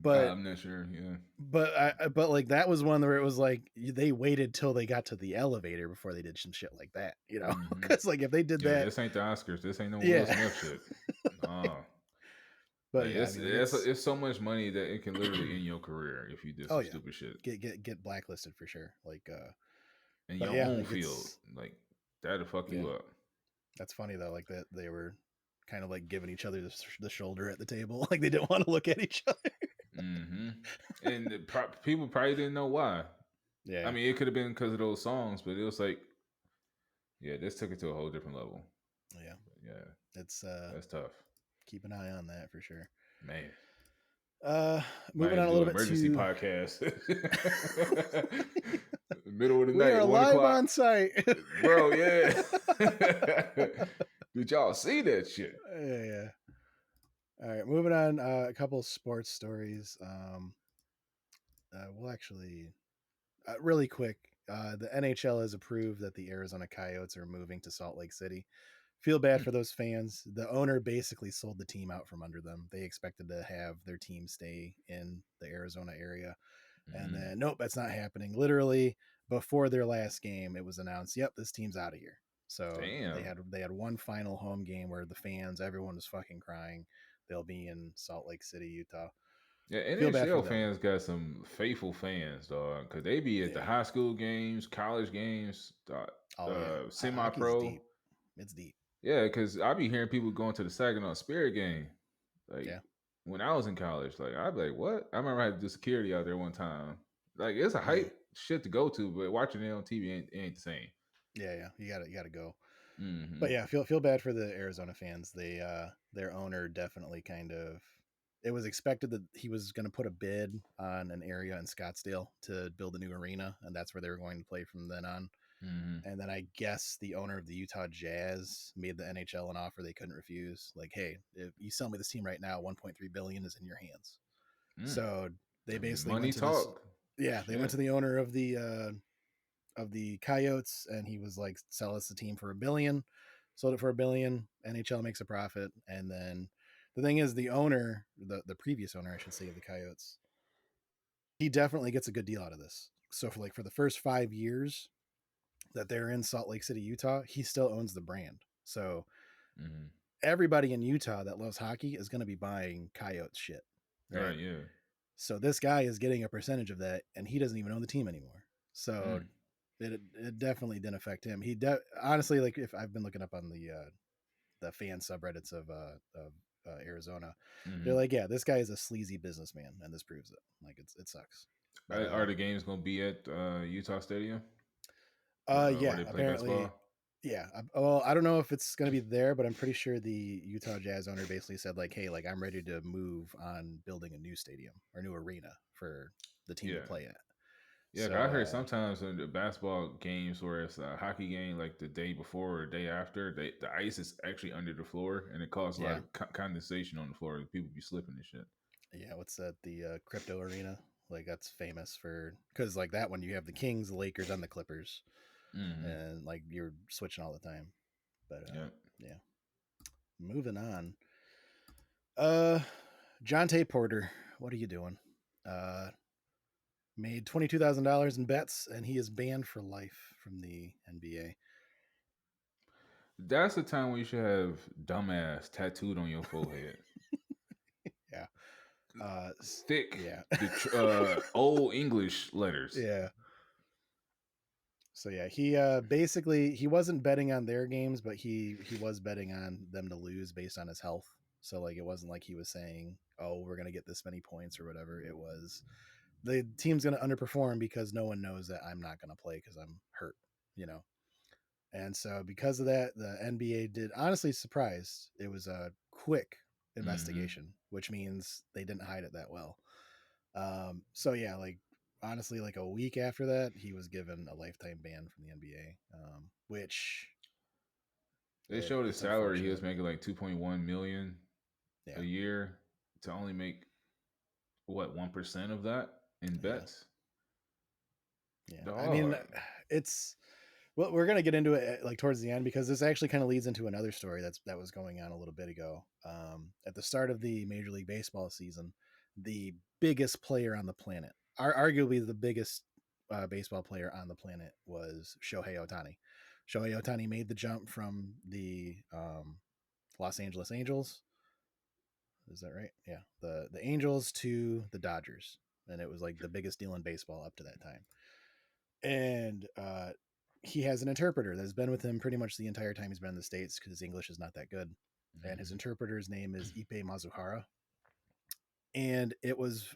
But I'm not sure. Yeah. but like that was one where it was like they waited till they got to the elevator before they did some shit like that, you know? Mm-hmm. Cuz like if they did Yeah, that this ain't the Oscars. This ain't no Will yeah. Smith shit. No. But Like yeah, I mean like it's so much money that it can literally end your career if you did oh some yeah. stupid shit Get blacklisted for sure. Like in but your yeah, own like field. it's Like that'll fuck yeah. you up. That's funny though like that they were kind of like giving each other the shoulder at the table like they didn't want to look at each other. Mm-hmm. And people probably didn't know why. Yeah. I mean, it could have been because of those songs, but it was like, yeah, this took it to a whole different level. Yeah. Yeah, It's that's tough, keep an eye on that for sure. man. Uh Might moving have on to a do little an bit emergency to podcast. Middle of the we night, are 1 live o'clock, on site. bro. Yeah. Did y'all see that shit? Yeah. All right, moving on. A couple of sports stories. We'll actually really quick. the NHL has approved that the Arizona Coyotes are moving to Salt Lake City. Feel bad for those fans. The owner basically sold the team out from under them. They expected to have their team stay in the Arizona area. And then, nope, that's not happening. Literally, before their last game, it was announced, yep, this team's out of here. So Damn. they had one final home game where the fans, everyone was fucking crying. They'll be in Salt Lake City, Utah. Yeah, Feel bad for NHL them. fans got some faithful fans, dog. Cause they be at the Yeah. high school games, college games, Oh yeah, hockey's semi-pro. deep. It's deep. Yeah, cause I be hearing people going to the Saginaw Spirit game. Like Yeah. when I was in college, like I'd be like, "What?" I remember I had to do security out there one time. Like it's a Yeah. hype shit to go to, but watching it on TV ain't the same. Yeah. You gotta go. Mm-hmm. But yeah, feel bad for the Arizona fans. They their owner definitely kind of, it was expected that he was going to put a bid on an area in Scottsdale to build a new arena, and that's where they were going to play from then on. Mm-hmm. And then I guess the owner of the Utah Jazz made the NHL an offer they couldn't refuse. Like, hey, if you sell me this team right now, 1.3 billion is in your hands. So they I mean, basically money went to this. talk. Yeah, they went to the owner of the Coyotes, and he was like, "Sell us the team for $1 billion." Sold it for $1 billion. NHL makes a profit, and then the thing is, the owner, the previous owner, I should say, of the Coyotes, he definitely gets a good deal out of this. So for the first 5 years that they're in Salt Lake City, Utah, he still owns the brand. So everybody in Utah that loves hockey is going to be buying Coyotes shit, right? Yeah. So this guy is getting a percentage of that, and he doesn't even own the team anymore. So it definitely didn't affect him. Honestly, like, if I've been looking up on the fan subreddits of Arizona, they're like, yeah, this guy is a sleazy businessman, and this proves it. Like, it sucks. But, Are the games going to be at Utah Stadium? yeah, where they play apparently, basketball? yeah. Well, I don't know if it's going to be there, but I'm pretty sure the Utah Jazz owner basically said, like, hey, like, I'm ready to move on building a new stadium or new arena for the team to play at. Yeah, So, I heard sometimes in the basketball games where it's a hockey game, like the day before or day after, the ice is actually under the floor, and it causes a lot of condensation on the floor. People be slipping and shit. Yeah, what's that? The crypto arena, like, that's famous for, because like that one, you have the Kings, the Lakers, and the Clippers, and like you're switching all the time. But yeah, moving on. Jontay Porter, what are you doing? Made $22,000 in bets, and he is banned for life from the NBA. That's the time when you should have dumbass tattooed on your forehead. Yeah. Thick. Yeah. Old English letters. Yeah. So yeah, he basically, he wasn't betting on their games, but he was betting on them to lose based on his health. So like, it wasn't like he was saying, "Oh, we're gonna get this many points" or whatever. It was, the team's gonna underperform because no one knows that I'm not gonna play because I'm hurt, you know. And so because of that, the NBA did, honestly, surprised. It was a quick investigation, which means they didn't hide it that well. So yeah, like, honestly, like a week after that, he was given a lifetime ban from the NBA, which they showed his it's salary. He was unfortunate. making like 2.1 million a year to only make what 1% of that in bets. Yeah, I mean, it's, well, we're gonna get into it like towards the end, because this actually kind of leads into another story that was going on a little bit ago. At the start of the Major League Baseball season, the biggest player on the planet, arguably the biggest baseball player on the planet, was Shohei Ohtani. Shohei Ohtani made the jump from the Los Angeles Angels. Is that right? Yeah, the Angels to the Dodgers, and it was like the biggest deal in baseball up to that time. And he has an interpreter that's been with him pretty much the entire time he's been in the States, because his English is not that good. And his interpreter's name is Ippei Mizuhara. And it was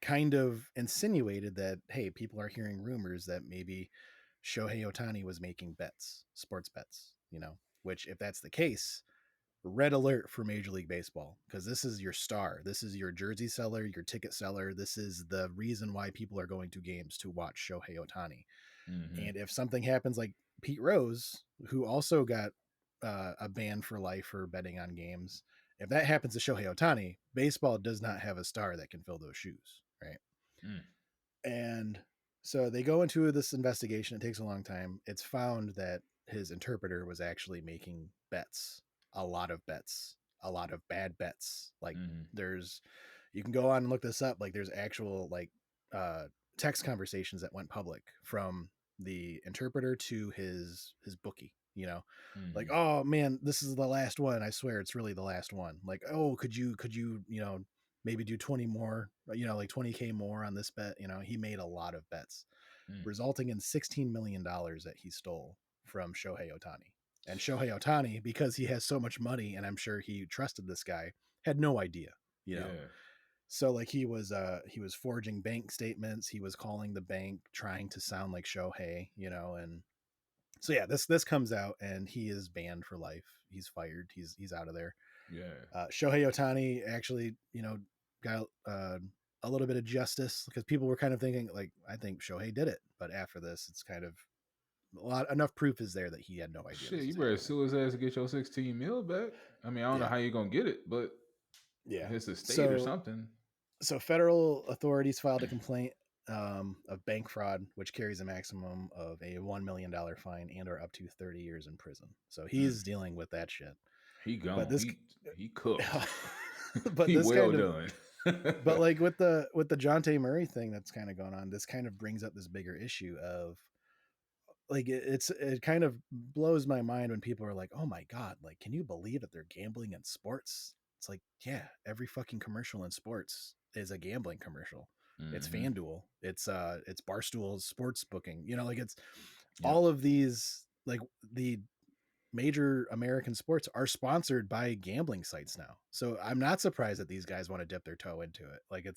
kind of insinuated that, hey, people are hearing rumors that maybe Shohei Ohtani was making bets, sports bets, you know, which, if that's the case, red alert for Major League Baseball, because this is your star. This is your jersey seller, your ticket seller. This is the reason why people are going to games, to watch Shohei Ohtani. And if something happens like Pete Rose, who also got a ban for life for betting on games, if that happens to Shohei Ohtani, baseball does not have a star that can fill those shoes, right? And So they go into this investigation. It takes a long time. It's found that his interpreter was actually making bets, a lot of bets, a lot of bad bets. Like Mm-hmm. there's, you can go on and look this up. Like there's actual like uh, text conversations that went public from the interpreter to his bookie. You know, like, Mm-hmm. oh man, this is the last one. I swear it's really the last one. Like, oh, could you maybe do 20 more, like 20K more on this bet. He made a lot of bets, Mm. resulting in $16 million that he stole from Shohei Ohtani. And Shohei Ohtani, because he has so much money, and I'm sure he trusted this guy, had no idea, you know. Yeah. So like he was forging bank statements, he was calling the bank trying to sound like Shohei, and so yeah, this comes out and he is banned for life. He's fired. He's out of there. Yeah. Shohei Ohtani actually, got a little bit of justice because people were kind of thinking like, I think Shohei did it, but after this, it's kind of enough proof is there that he had no idea Shit, this you was better happening. sue his ass to get your 16 mil back. I mean, I don't know Yeah, how you're gonna get it, but yeah. his estate or So something. so federal authorities filed a complaint of bank fraud, which carries a maximum of a $1 million fine and or up to 30 years in prison. So Mm. he's dealing with that shit. He But gone. this, He cooked. but He this well kind of, done. but like with the Jontay Murray thing that's kind of going on, this kind of brings up this bigger issue of like it kind of blows my mind when people are like, oh my god, like can you believe that they're gambling in sports? It's like, yeah, every fucking commercial in sports is a gambling commercial. It's Mm-hmm. FanDuel, it's Barstool's sports booking, like it's Yep. all of these, like the major American sports are sponsored by gambling sites now. So I'm not surprised that these guys want to dip their toe into it. Like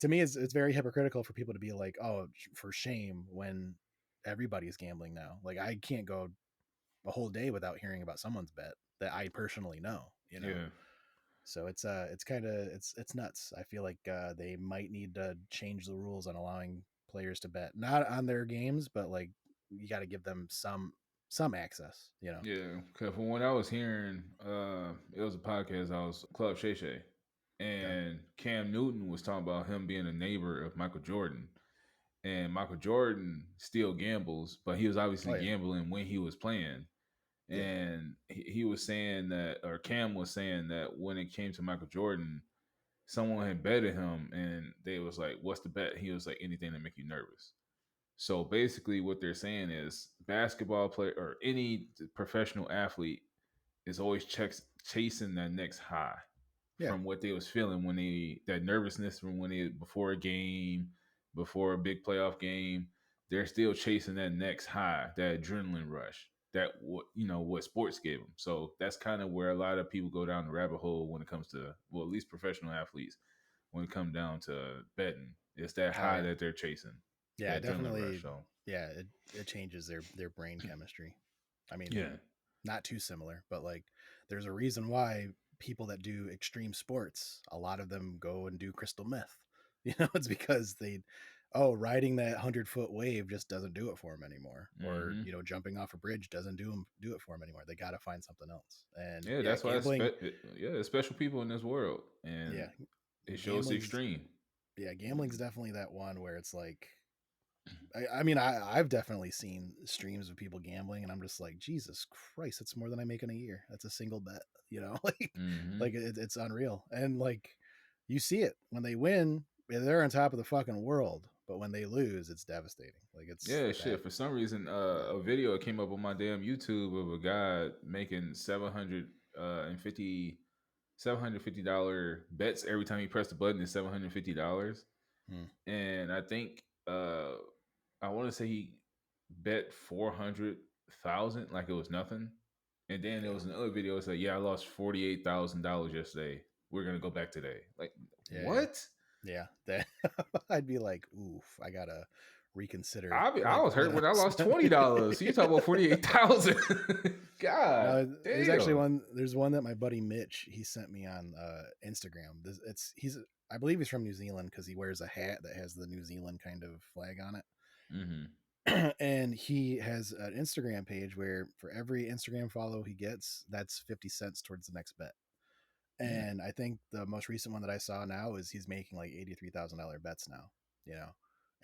to me, it's very hypocritical for people to be like, oh, for shame, when everybody's gambling now. Like I can't go a whole day without hearing about someone's bet that I personally know. Yeah. So it's kind of it's nuts. I feel like they might need to change the rules on allowing players to bet, not on their games, but like you got to give them some access. Yeah. Cause from what I was hearing, it was a podcast. I was Club Shay Shay, Okay. and Cam Newton was talking about him being a neighbor of Michael Jordan. And Michael Jordan still gambles, but he was Oh obviously yeah. gambling when he was playing. Yeah. And he was saying that, or Cam was saying that when it came to Michael Jordan, someone had betted him, and they was like, "What's the bet?" He was like, "Anything to make you nervous." So basically, what they're saying is, basketball player or any professional athlete is always chasing that next high Yeah. from what they was feeling when that nervousness from when they before a game, before a big playoff game. They're still chasing that next high, that adrenaline rush, that what sports gave them. So that's kind of where a lot of people go down the rabbit hole when it comes to, well, at least professional athletes, when it comes down to betting. It's that Oh high yeah. that they're chasing, Yeah, that adrenaline rush. definitely. So Yeah, it changes their brain chemistry. I mean, yeah, not too similar, but like there's a reason why people that do extreme sports, a lot of them go and do crystal meth. It's because riding that 100-foot wave just doesn't do it for them anymore, or hmm jumping off a bridge doesn't do it for them anymore. They got to find something else. And yeah, yeah, that's why gambling. there's special people in this world, and Yeah, it shows the gambling's extreme. yeah, gambling's definitely that one where it's like I mean, I've definitely seen streams of people gambling, and I'm just like, Jesus Christ, it's more than I make in a year. That's a single bet, like, Hmm. it's unreal. And like, you see it when they win, they're on top of the fucking world, but when they lose, it's devastating. Like, it's Yeah, that. shit. For some reason, Yeah, a video came up on my damn YouTube of a guy making 750 $750 bets every time he pressed the button is $750. hmm. And I think I want to say he bet 400,000 like it was nothing. And then there Yeah, was another video that said, "Yeah, I lost $48,000 yesterday. We're gonna go back today." Like, yeah, what? yeah. That I'd be like, oof, I gotta reconsider I like was what hurt when I'm I lost $20. So you talk about 48,000? God No, there's actually damn. one. There's one that my buddy Mitch he sent me on Instagram. I believe he's from New Zealand because he wears a hat that has the New Zealand kind of flag on Hmm. it, and he has an Instagram page where for every Instagram follow he gets, that's 50 cents towards the next bet. And I think the most recent one that I saw now is he's making like $83,000 bets now. You know,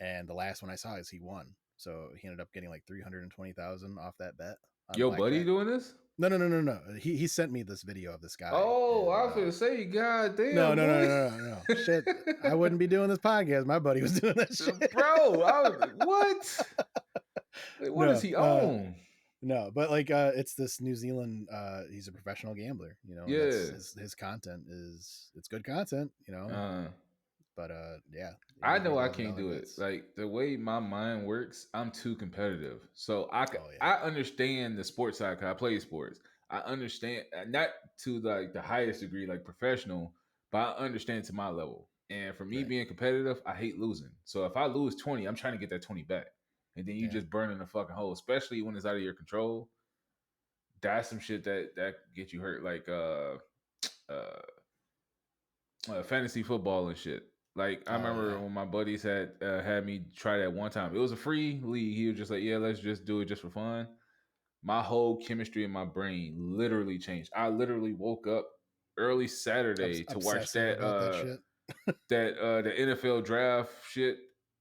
and the last one I saw is he won. So he ended up getting like 320,000 off that bet on Yo, buddy, blackjack. doing this? No. He sent me this video of this guy. Oh, I and, was gonna say, God no, damn, no, no, boy. no, no, no. Shit, I wouldn't be doing this podcast. My buddy was doing that shit, Bro. What? Like, what does no, he own? no, but like, it's this New Zealand. He's a professional gambler. You know, and that's Yeah. his content is it's good content. You know, but yeah, I he's know making I $1 can't do it. bets. Like the way my mind works, I'm too competitive. So Oh yeah, I understand the sports side because I play sports. I understand not to like the highest degree, like professional, but I understand to my level. And for me right. being competitive, I hate losing. So if I lose 20, I'm trying to get that 20 back. And then you Yeah. just burn in the fucking hole, especially when it's out of your control. That's some shit that gets you hurt, like fantasy football and shit. Like I Oh remember yeah, when my buddies had me try that one time. It was a free league. He was just like, "Yeah, let's just do it just for fun." My whole chemistry in my brain literally changed. I literally woke up early Saturday to watch obsessing about that shit. the NFL draft shit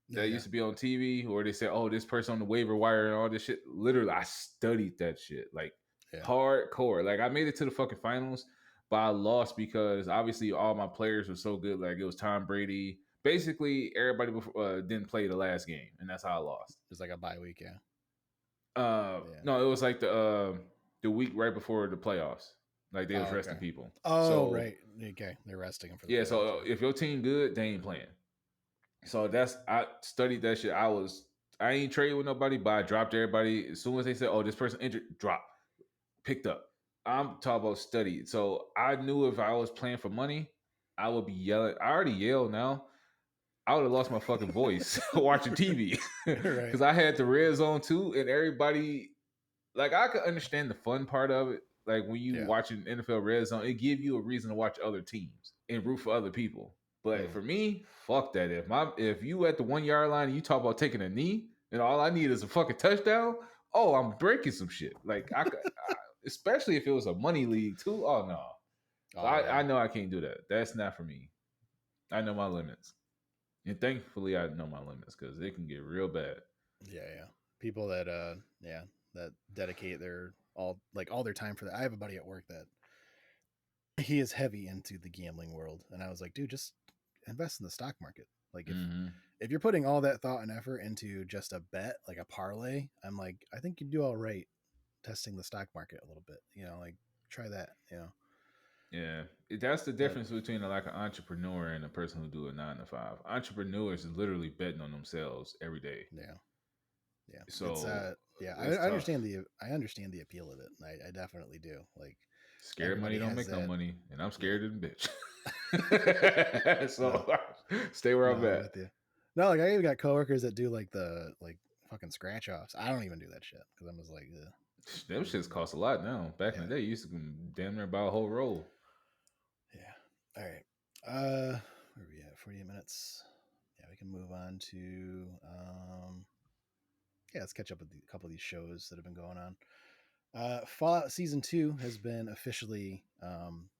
Yeah, that yeah, used to be on TV, where they said, "Oh, this person on the waiver wire and all this shit." Literally, I studied that shit like yeah. hardcore. Like I made it to the fucking finals, but I lost because obviously all my players were so good. Like it was Tom Brady. Basically, everybody before, didn't play the last game, and that's how I lost. It's like a bye week. Yeah, yeah. No, it was like the week right before the playoffs. Like they was Oh, resting okay. people. Oh, So right. Okay, they're resting him for the yeah, playoffs. so if your team good, they ain't playing. So I studied that shit. I ain't trading with nobody, but I dropped everybody as soon as they said, "Oh, this person injured," drop, picked up. I'm talking about study. So I knew if I was playing for money, I would be yelling. I already yell now. I would have lost my fucking voice watching TV Right. because I had the red zone too, and everybody like I could understand the fun part of it. Like when you Yeah. watching NFL Red Zone, it give you a reason to watch other teams and root for other people. But for me, fuck that. If you at the 1 yard line and you talk about taking a knee and all I need is a fucking touchdown, oh, I'm breaking some shit. Like especially if it was a money league too. Oh no, so Oh yeah. I know I can't do that. That's not for me. I know my limits, and thankfully I know my limits because it can get real bad. Yeah, yeah. People that that dedicate their all their time for that. I have a buddy at work that he is heavy into the gambling world, and I was like, dude, just invest in the stock market. Like Mm-hmm. if you're putting all that thought and effort into just a bet, like a parlay, I'm like, I think you'd do all right testing the stock market a little bit. You know, like try that. You know, Yeah, that's the but difference between like an entrepreneur and a person who do a 9 to 5. Entrepreneurs is literally betting on themselves every day. yeah, yeah. It's So yeah. it's I tough. understand the appeal of it. I definitely do. Like Scared money everybody don't has make no that. money, and I'm Yeah. scared of the bitch. No, So stay where no, I'm I'm at. with you. No, like I even got coworkers that do like the fucking scratch offs. I don't even do that shit because I'm just like, ugh. Them shits cost a lot now. Back in Yeah, the day, you used to damn near buy a whole roll. yeah. All right. Where are we at? 48 minutes. Yeah, we can move on to yeah, let's catch up with a couple of these shows that have been going on. Fallout Season 2 has been officially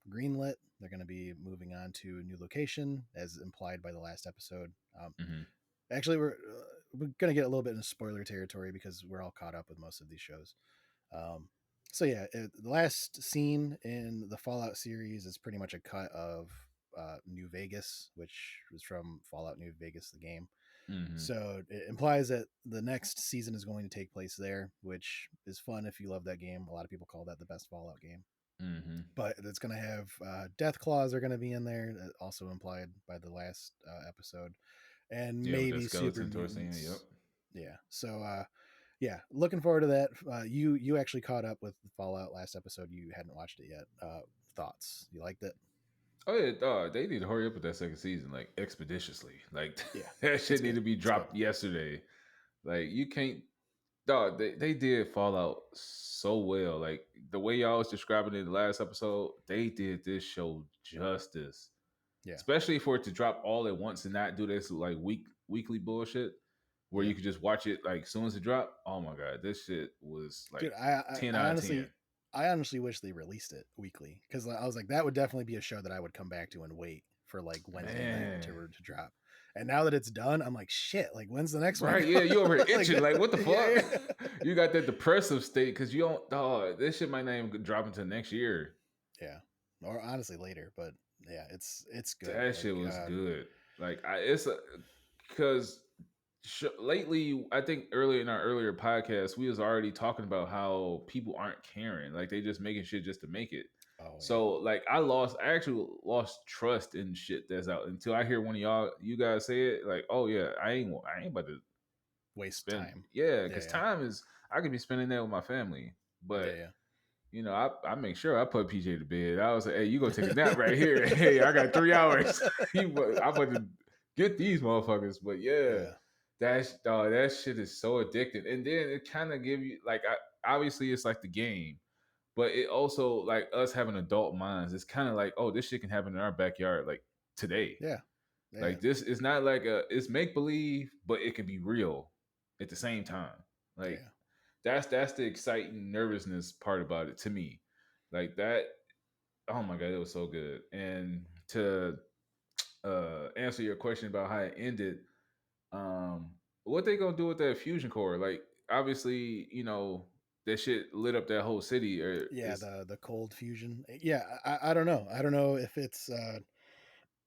greenlit. They're going to be moving on to a new location, as implied by the last episode. Mm-hmm. Actually, we're going to get a little bit in spoiler territory because we're all caught up with most of these shows. So yeah, the last scene in the Fallout series is pretty much a cut of New Vegas, which was from Fallout New Vegas, the game. Mm-hmm. So it implies that the next season is going to take place there, which is fun if you love that game. A lot of people call that the best Fallout game. Mm-hmm. But it's going to have death claws are going to be in there, also implied by the last episode, and Yeah, with that maybe super skeleton towards the end. Yep. mutants. Yeah. So yeah, looking forward to that. You actually caught up with Fallout last episode. You hadn't watched it yet. Thoughts? You liked it? Oh yeah, dog. They need to hurry up with that second season, like expeditiously. Like Yeah, that shit it's need good. to be It's good. dropped yesterday. Like you can't, dog. They did Fallout so well. Like the way y'all was describing it in the last episode, they did this show justice. Yeah, Especially for it to drop all at once and not do this like weekly bullshit, where yeah, you could just watch it like as soon as it dropped. Oh my god, this shit was like dude. I, 10 I out of 10. I honestly wish they released it weekly because I was like, that would definitely be a show that I would come back to and wait for like Wednesday night to drop. And now that it's done, I'm like, shit, like when's the next one? Right, yeah, you over here itching. Like, what the fuck? Yeah. You got that depressive state because you don't, this shit might not even drop until next year. Yeah. Or honestly later, but yeah, it's good. That shit was good. Like, because lately, I think earlier in our earlier podcast, we was already talking about how people aren't caring. Like, they just making shit just to make it. Oh, So like I actually lost trust in shit that's out until I hear one of you guys say it. Like, oh yeah, I ain't about to waste spend time. Yeah, because time is, I could be spending that with my family, but yeah. You know, I make sure I put PJ to bed. I was like, hey, you go take a nap right here. Hey, I got 3 hours. I'm about to get these motherfuckers. But yeah. That shit is so addicting. And then it kind of give you like, obviously it's like the game, but it also like us having adult minds. It's kind of like, oh, this shit can happen in our backyard like today. Yeah. Like this is not like it's make believe, but it can be real at the same time. Like that's the exciting nervousness part about it to me. Like that, oh my god, it was so good. And to answer your question about how it ended, what they gonna do with that fusion core? Like obviously, you know, that shit lit up that whole city. The cold fusion. Yeah, I don't know. I don't know if it's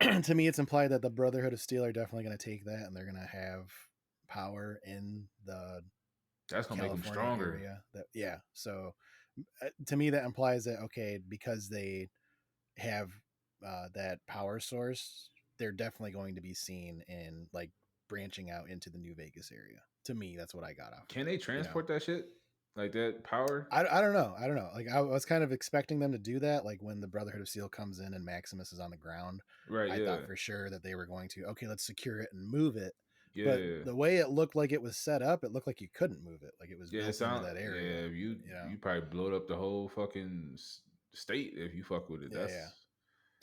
to me it's implied that the Brotherhood of Steel are definitely going to take that and they're going to have power in the that's gonna California make them stronger area. So to me that implies that okay, because they have that power source, they're definitely going to be seen in like branching out into the New Vegas area. To me, that's what I got off. Can they transport that shit? Like that power? I don't know. Like I was kind of expecting them to do that. Like when the Brotherhood of Steel comes in and Maximus is on the ground, right? I thought for sure that they were going to, okay, let's secure it and move it. Yeah. But the way it looked like it was set up, it looked like you couldn't move it. Like it was built into that area. Yeah, you probably blowed up the whole fucking state if you fuck with it.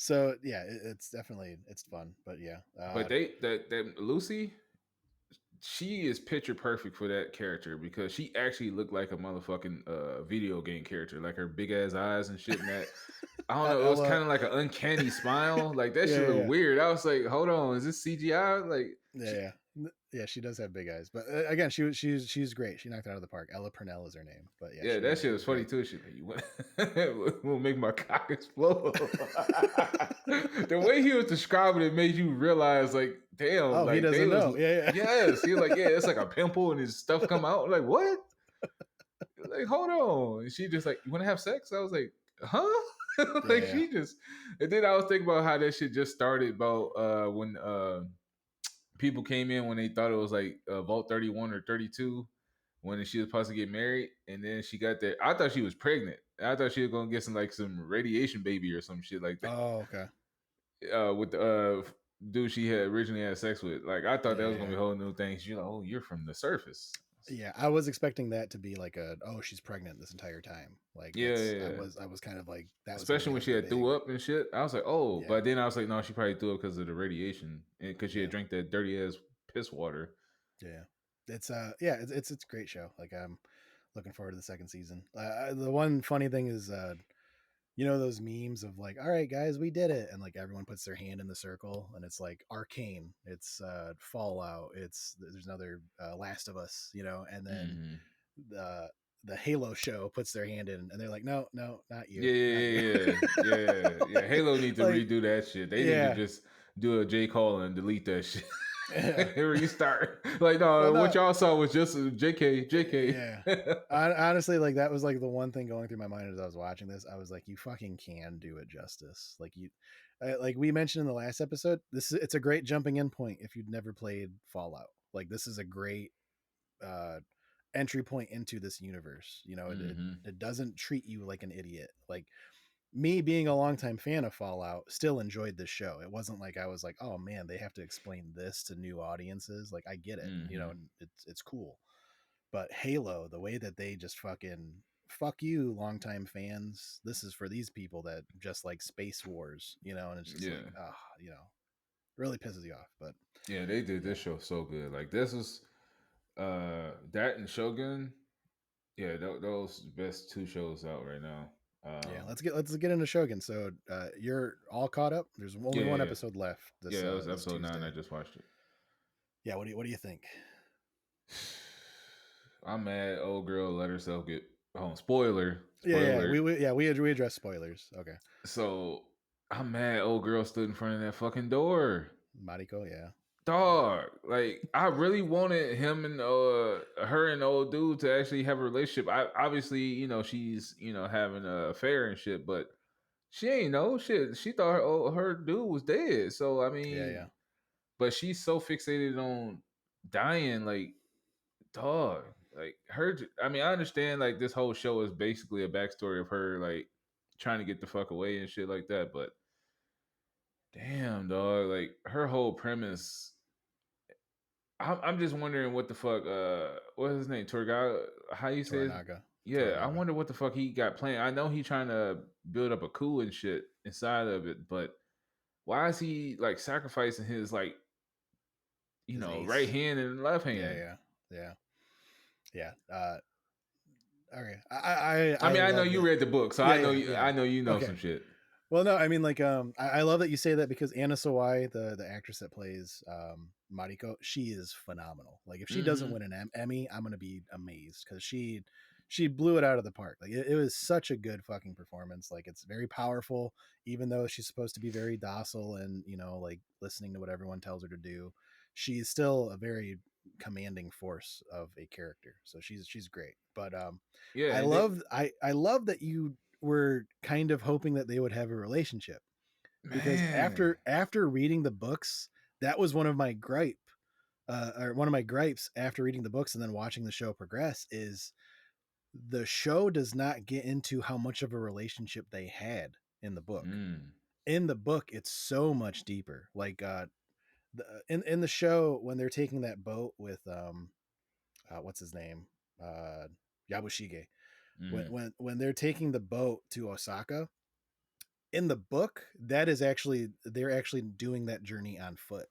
So yeah, it's definitely it's fun. But yeah, but that Lucy, she is picture perfect for that character because she actually looked like a motherfucking video game character, like her big ass eyes and shit. And that I don't know, it was kind of like an uncanny smile. Like that shit looked weird. I was like, hold on, is this CGI? Like, yeah, she does have big eyes, but again, she's great. She knocked it out of the park. Ella Purnell is her name, but yeah, that shit was funny too. She will make my cock explode. The way he was describing it made you realize, like, damn, like he doesn't know. Yes, he was like, yeah, it's like a pimple and his stuff come out. Like what? Like hold on. And she just like, you want to have sex? I was like, huh? She just. And then I was thinking about how that shit just started about when people came in when they thought it was like Vault 31 or 32 when she was supposed to get married, and then she got there. I thought she was pregnant. I thought she was gonna get some radiation baby or some shit like that. Oh, okay. With the dude she had originally had sex with. Like I thought that was gonna be a whole new thing. She's like, oh, you're from the surface. Yeah, I was expecting that to be like she's pregnant this entire time. Like I was kind of like that. Especially when she had threw up and shit. I was like, oh, but then I was like, no, she probably threw up because of the radiation and because she had drank that dirty ass piss water. Yeah, it's it's a great show. Like I'm looking forward to the second season. The one funny thing is, you know those memes of like, all right, guys, we did it, and like everyone puts their hand in the circle, and it's like Arcane, it's Fallout, it's there's another Last of Us, you know, and then the Halo show puts their hand in, and they're like, no, not you. Yeah. Halo need to redo that shit. They need to just do a J. Cole and delete that shit. Restart. Like no, what y'all saw was just JK. Yeah. Honestly, like that was like the one thing going through my mind as I was watching this. I was like, you fucking can do it justice. Like you, like we mentioned in the last episode, it's a great jumping in point if you've never played Fallout. Like this is a great entry point into this universe. You know, it doesn't treat you like an idiot. Like me being a longtime fan of Fallout, still enjoyed this show. It wasn't like I was like, oh man, they have to explain this to new audiences. Like I get it, you know, it's cool. But Halo, the way that they just fucking fuck you, longtime fans. This is for these people that just like Space Wars, you know, and it's just like, you know, really pisses you off. But yeah, they did this show so good. Like this is that and Shogun. Yeah, those best two shows out right now. Yeah, let's get into Shogun. So you're all caught up. There's only one Yeah, episode left yeah. It was this episode 9. I Tuesday. just watched it. Yeah, what do you think? I'm mad. Old girl let herself get home. Spoiler. Yeah, we address spoilers. Okay, So I'm mad. Old girl stood in front of that fucking door. Mariko, yeah, Dog, like I really wanted him and her and the old dude to actually have a relationship. I obviously, she's having an affair and shit, but she ain't know shit. She thought her dude was dead. So I yeah. mean, but she's so fixated on dying, like dog, like her. I mean, I understand like this whole show is basically a backstory of her like trying to get the fuck away and shit like that, but damn, dog, like her whole premise. I'm just wondering what the fuck. What's his name? Torgal? How you say? Toranaga, Yeah, I wonder what the fuck he got planned. I know he trying to build up a coup and shit inside of it, but why is he like sacrificing his like His right ace. hand and left hand? Yeah. Okay. I I know love you that. read the book, so I know you know Okay. some shit. Well, no, I mean, like, I love that you say that because Anna Sawai, the actress that plays Mariko, she is phenomenal. Like, if she doesn't Mm-hmm. win an Emmy, I'm gonna be amazed because she blew it out of the park. Like, it was such a good fucking performance. Like, it's very powerful, even though she's supposed to be very docile and like listening to what everyone tells her to do. She's still a very commanding force of a character. So she's great. But Yeah, I and they, love I love that you were kind of hoping that they would have a relationship because man, after reading the books, that was one of my one of my gripes after reading the books and then watching the show progress is the show does not get into how much of a relationship they had in the book. mm, In the book, it's so much deeper. Like in the show when they're taking that boat with what's his name, Yabushige, mm, when they're taking the boat to Osaka, in the book, that is actually they're actually doing that journey on foot,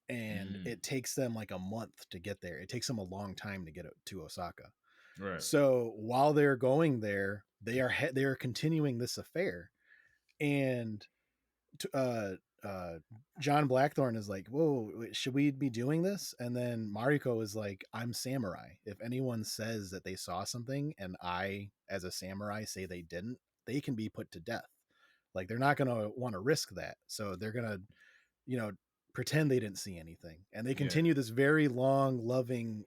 and mm, it takes them like a month to get there. It takes them a long time to get to Osaka. right, So while they're going there, they are continuing this affair, and uh, uh, John Blackthorne is like, "Whoa, should we be doing this?" And then Mariko is like, "I'm samurai. If anyone says that they saw something, and I, as a samurai, say they didn't, they can be put to death. Like they're not gonna want to risk that, so they're gonna, you know, pretend they didn't see anything." And they yeah, continue this very long, loving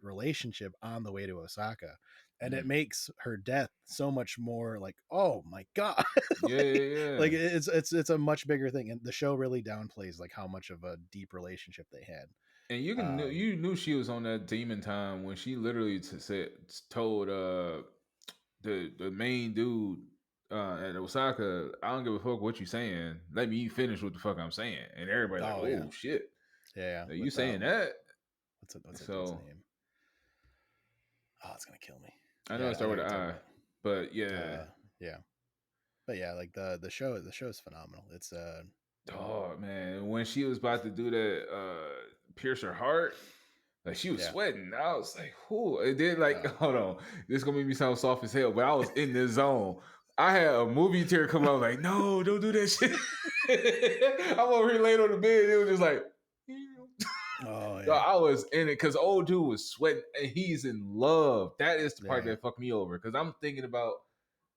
relationship on the way to Osaka, and it mm, makes her death so much more like, oh my god, yeah, yeah, yeah. like it's a much bigger thing, and the show really downplays like how much of a deep relationship they had. And you knew she was on that demon time when she literally told the main dude at Osaka, I don't give a fuck what you saying. Let me finish what the fuck I'm saying. And everybody like, Oh yeah, oh shit, yeah. are you With saying that? what's that dude's So name? Oh, it's gonna kill me. I know Yeah, it I know started what with you're an talking I, about. but yeah, Yeah, but yeah, like the show is phenomenal. It's oh man, when she was about to do that, pierce her heart. Like she was yeah, sweating. I was like, "Who?" It did like, uh, hold on, this is gonna make me sound soft as hell, but I was in this zone. I had a movie tear come out. Like, no, don't do that shit. I'm over here laying on the bed. It was just like, oh no, yeah, I was in it because old dude was sweating and he's in love. That is the part yeah, that fucked me over because I'm thinking about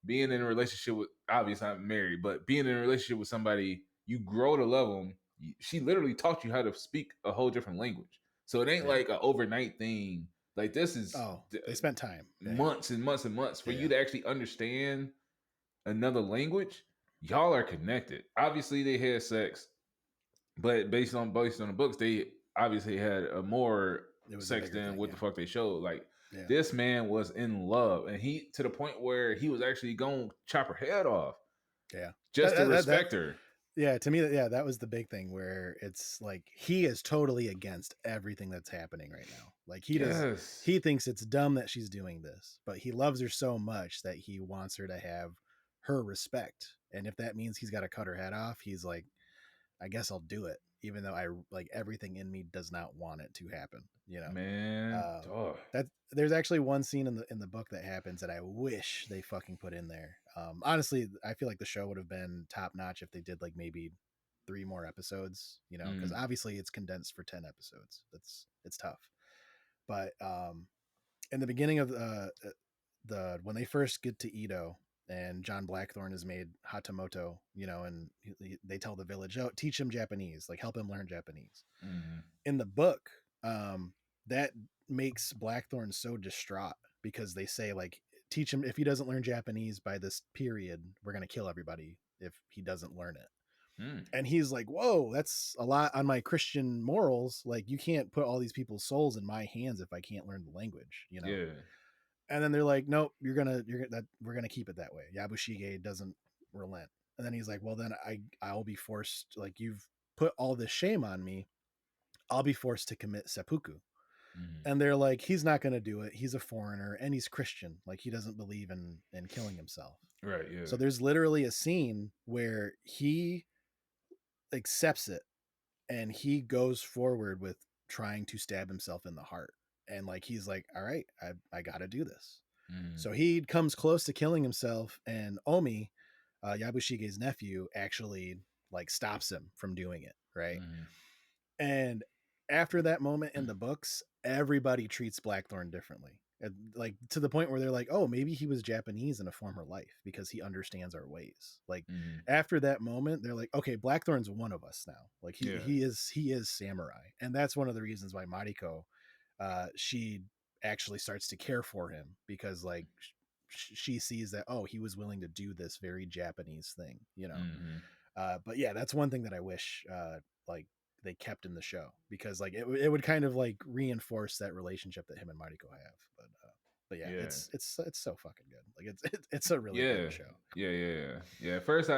being in a relationship with. Obviously, I'm married, but being in a relationship with somebody, you grow to love them. She literally taught you how to speak a whole different language. So it ain't yeah. like an overnight thing. Like this is Oh, they spent time. Yeah, months and months and months for you yeah, to actually understand another language. Y'all are connected. Obviously, they had sex, but based on the books, they obviously had a more it was a sex bigger than thing. what the Yeah, fuck they showed. Like yeah, this man was in love, and he to the point where he was actually going to chop her head off yeah. just to That respect her. yeah, to me, yeah, that was the big thing where it's like he is totally against everything that's happening right now. Like Yes. he thinks it's dumb that she's doing this, but he loves her so much that he wants her to have her respect. And if that means he's got to cut her head off, he's like, I guess I'll do it, even though I like everything in me does not want it to happen. Man, dog. That there's actually one scene in the book that happens that I wish they fucking put in there. Honestly, I feel like the show would have been top notch if they did like maybe 3 more episodes. Because obviously it's condensed for 10 episodes. It's tough. But in the beginning of the when they first get to Edo and John Blackthorne is made Hatamoto, and they tell the village, oh, teach him Japanese, like help him learn Japanese. In the book, that makes Blackthorne so distraught because they say like, teach him, if he doesn't learn Japanese by this period, we're going to kill everybody if he doesn't learn it. And he's like, whoa, that's a lot on my Christian morals. Like, you can't put all these people's souls in my hands if I can't learn the language, Yeah. And then they're like, nope, we're gonna keep it that way. Yabushige doesn't relent. And then he's like, well, then I'll be forced, like, you've put all this shame on me, I'll be forced to commit seppuku. And they're like, he's not gonna do it. He's a foreigner and he's Christian. Like, he doesn't believe in killing himself. Right. Yeah. So there's literally a scene where he accepts it and he goes forward with trying to stab himself in the heart. And like, he's like, all right, I gotta do this. So he comes close to killing himself, and Omi, Yabushige's nephew, actually like stops him from doing it. Right. And after that moment in the books, everybody treats Blackthorne differently. And like, to the point where they're like, oh, maybe he was Japanese in a former life because he understands our ways. Like, after that moment, they're like, okay, Blackthorne's one of us now. Like, he is samurai. And that's one of the reasons why Mariko, she actually starts to care for him, because like she sees that, oh, he was willing to do this very Japanese thing, but yeah, that's one thing that I wish like they kept in the show, because like it would kind of like reinforce that relationship that him and Mariko have. But yeah, it's so fucking good. Like, it's a really good show. Yeah. At first,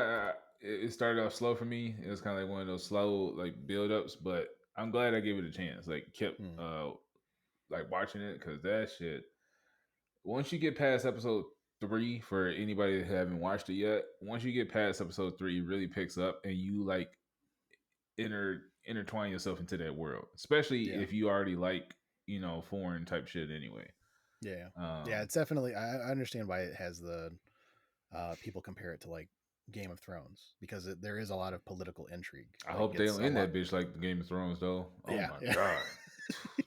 it started off slow for me. It was kind of like one of those slow like build ups, but I'm glad I gave it a chance. Like, kept like watching it, because that shit. Once you get past episode 3, for anybody that haven't watched it yet, once you get past episode 3, it really picks up, and you like intertwine yourself into that world, especially if you already like foreign type shit anyway. Yeah, it's definitely, I understand why it has the people compare it to like Game of Thrones, because there is a lot of political intrigue. I hope they don't end that bitch like the Game of Thrones though. Oh yeah, my god.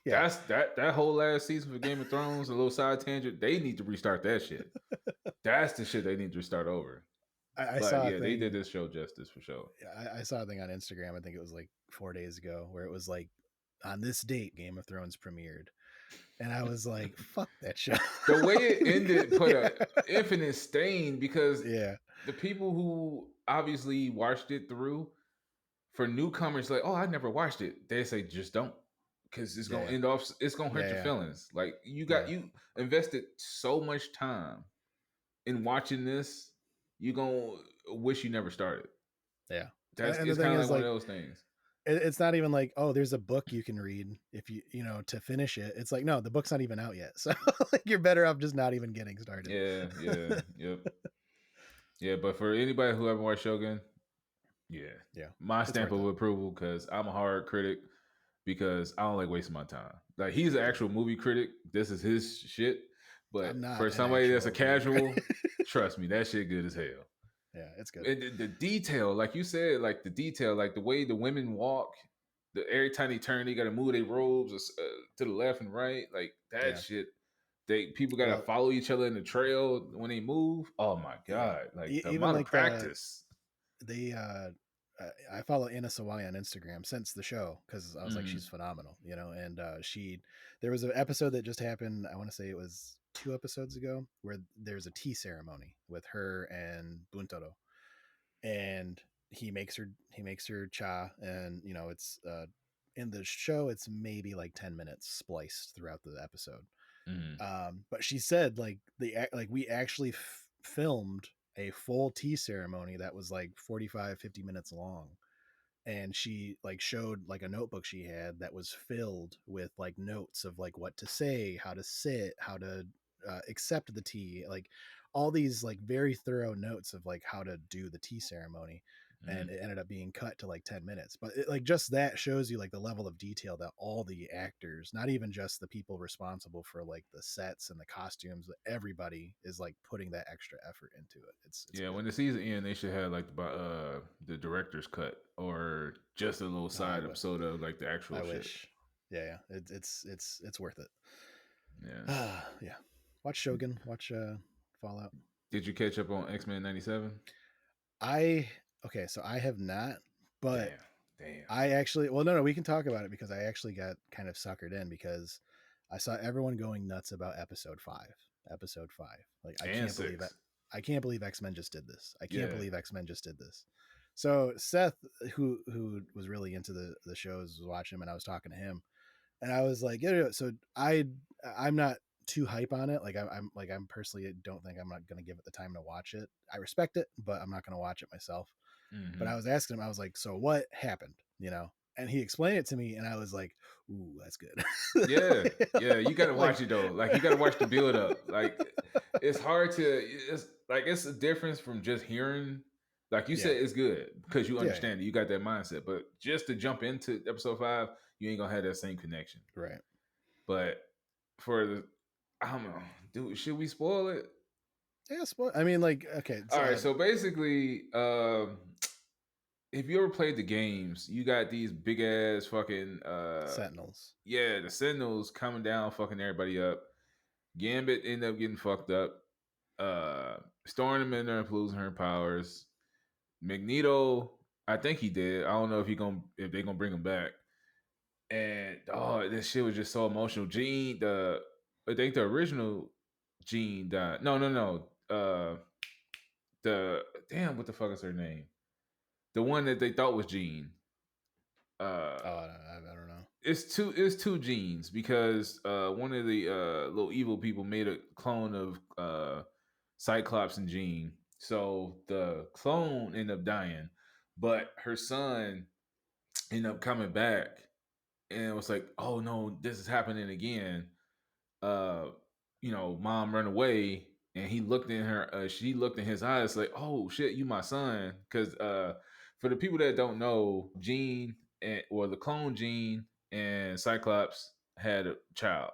That's that whole last season for Game of Thrones, a little side tangent. They need to restart that shit. That's the shit they need to restart over. I saw a thing, they did this show justice for sure. I saw a thing on Instagram, I think it was like 4 days ago, where it was like, on this date Game of Thrones premiered, and I was like, fuck that show. The way it ended put an infinite stain, because the people who obviously watched it through, for newcomers like, oh, I never watched it, they say just don't, because it's gonna end off, it's gonna hurt your feelings. Like, you invested so much time in watching this, you gonna wish you never started. It's kind of like one of those things. It's not even like, oh, there's a book you can read if you to finish it. It's like, no, the book's not even out yet, so like, you're better off just not even getting started. Yeah. But for anybody who haven't watched Shogun, my stamp of approval, because I'm a hard critic, because I don't like wasting my time. Like, he's an actual movie critic, this is his shit. But for somebody that's a casual, trust me, that shit good as hell. Yeah, it's good. And the detail, like you said, like the detail, like the way the women walk, every time they turn, they got to move their robes to the left and right, like that shit. People got to follow each other in the trail when they move. Oh my god! Like, the amount of practice. I follow Anna Sawai on Instagram since the show, because I was like, she's phenomenal, and there was an episode that just happened, I want to say it was 2 episodes ago, where there's a tea ceremony with her and Buntaro, and he makes her cha, and it's in the show it's maybe like 10 minutes spliced throughout the episode. But she said like we actually filmed a full tea ceremony that was like 45-50 minutes long, and she like showed like a notebook she had that was filled with like notes of like what to say, how to sit, how to accept the tea, like all these like very thorough notes of like how to do the tea ceremony. and it ended up being cut to like 10 minutes. But like just that shows you like the level of detail that all the actors, not even just the people responsible for like the sets and the costumes, everybody is like putting that extra effort into it. It's Yeah, good. when the season ends, they should have like the director's cut or just a little side episode of like the actual I shit. wish. Yeah, it's worth it. Yeah. Yeah. Watch Shogun. Watch Fallout. Did you catch up on X-Men 97? Okay, so I have not, but Damn. I actually, well, no, we can talk about it because I actually got kind of suckered in because I saw everyone going nuts about episode 5. Like I can't believe it. I can't believe X-Men just did this. I can't believe X-Men just did this. So Seth, who was really into the shows, was watching him, and I was talking to him, and I was like, yeah. So I'm not too hype on it. Like I'm personally don't think I'm not going to give it the time to watch it. I respect it, but I'm not going to watch it myself. Mm-hmm. But I was asking him, I was like, so what happened? And he explained it to me, and I was like, ooh, that's good. Yeah, you gotta watch it though. Like you gotta watch the build up. Like it's hard to. It's a difference from just hearing. Like you said, it's good because you understand it. You got that mindset. But just to jump into episode 5, you ain't gonna have that same connection. Right. But I don't know, dude. Should we spoil it? Yeah, spoil. I mean, like, okay. All right. So basically, if you ever played the games, you got these big ass fucking Sentinels. Yeah, the Sentinels coming down, fucking everybody up. Gambit ended up getting fucked up. Storm ended up losing her powers. Magneto, I think he did. I don't know if they're gonna bring him back. And this shit was just so emotional. Jean, I think the original Jean died. No. The damn, what the fuck is her name? The one that they thought was Jean. I don't know. It's two Jeans because one of the little evil people made a clone of Cyclops and Jean. So the clone ended up dying, but her son ended up coming back, and it was like, oh no, this is happening again. Mom run away, and he looked in her. She looked in his eyes like, oh shit, you my son. Because for the people that don't know, Jean the clone Jean and Cyclops had a child.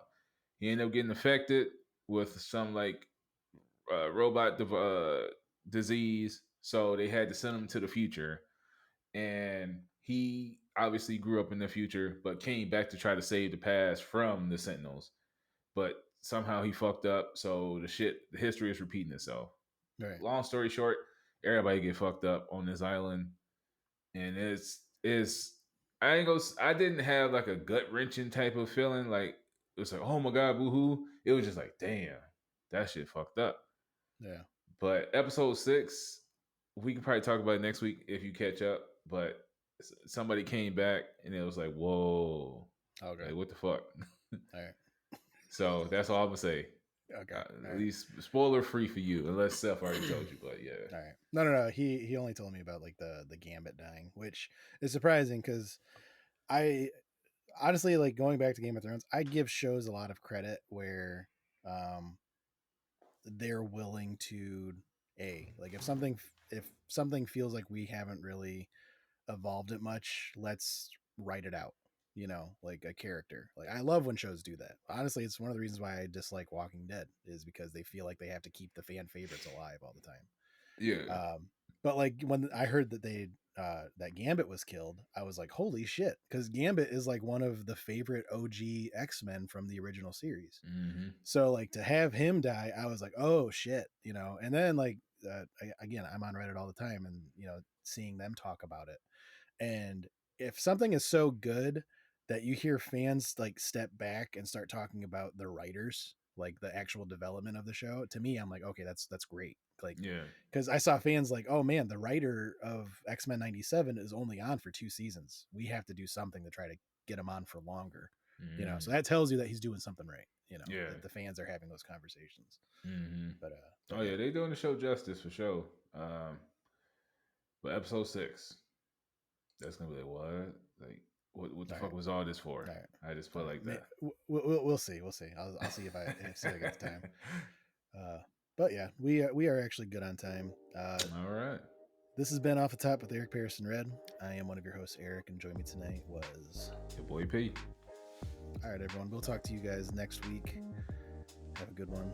He ended up getting affected with some like robot disease, so they had to send him to the future. And he obviously grew up in the future, but came back to try to save the past from the Sentinels. But somehow he fucked up, so the history is repeating itself. Right. Long story short, everybody get fucked up on this island, and I didn't have like a gut wrenching type of feeling. Like it was like, oh my god, boohoo. It was just like, damn, that shit fucked up. Yeah. But episode 6, we can probably talk about it next week if you catch up. But somebody came back, and it was like, whoa, okay, like, what the fuck? All right. So that's all I'm gonna say. Okay. At least spoiler free for you, unless Seth already told you. But yeah. All right. No. He only told me about like the Gambit dying, which is surprising because I honestly, like, going back to Game of Thrones, I give shows a lot of credit where they're willing to like if something feels like we haven't really evolved it much, let's write it out. Like a character. Like I love when shows do that. Honestly, it's one of the reasons why I dislike Walking Dead is because they feel like they have to keep the fan favorites alive all the time. Yeah. But like when I heard that that Gambit was killed, I was like, holy shit, because Gambit is like one of the favorite OG X-Men from the original series. Mm-hmm. So like to have him die, I was like, oh shit, and then like again, I'm on Reddit all the time, and seeing them talk about it. And if something is so good that you hear fans like step back and start talking about the writers, like the actual development of the show, to me, I'm like, okay, that's great. Like, yeah, because I saw fans like, oh man, the writer of X-Men 97 is only on for 2 seasons. We have to do something to try to get him on for longer. mm-hmm. So that tells you that he's doing something right. Yeah, that the fans are having those conversations. Mm-hmm. But yeah, they doing the show justice for sure. But episode 6, that's gonna be like, what? Like, what the fuck was all this for? I just felt like that. We'll see. I'll see if I get the time. But yeah, we are actually good on time. All right. This has been Off the Top with Eric Pearson Red. I am one of your hosts, Eric, and joining me tonight was Your boy P. All right, everyone. We'll talk to you guys next week. Have a good one.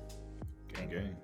Gang.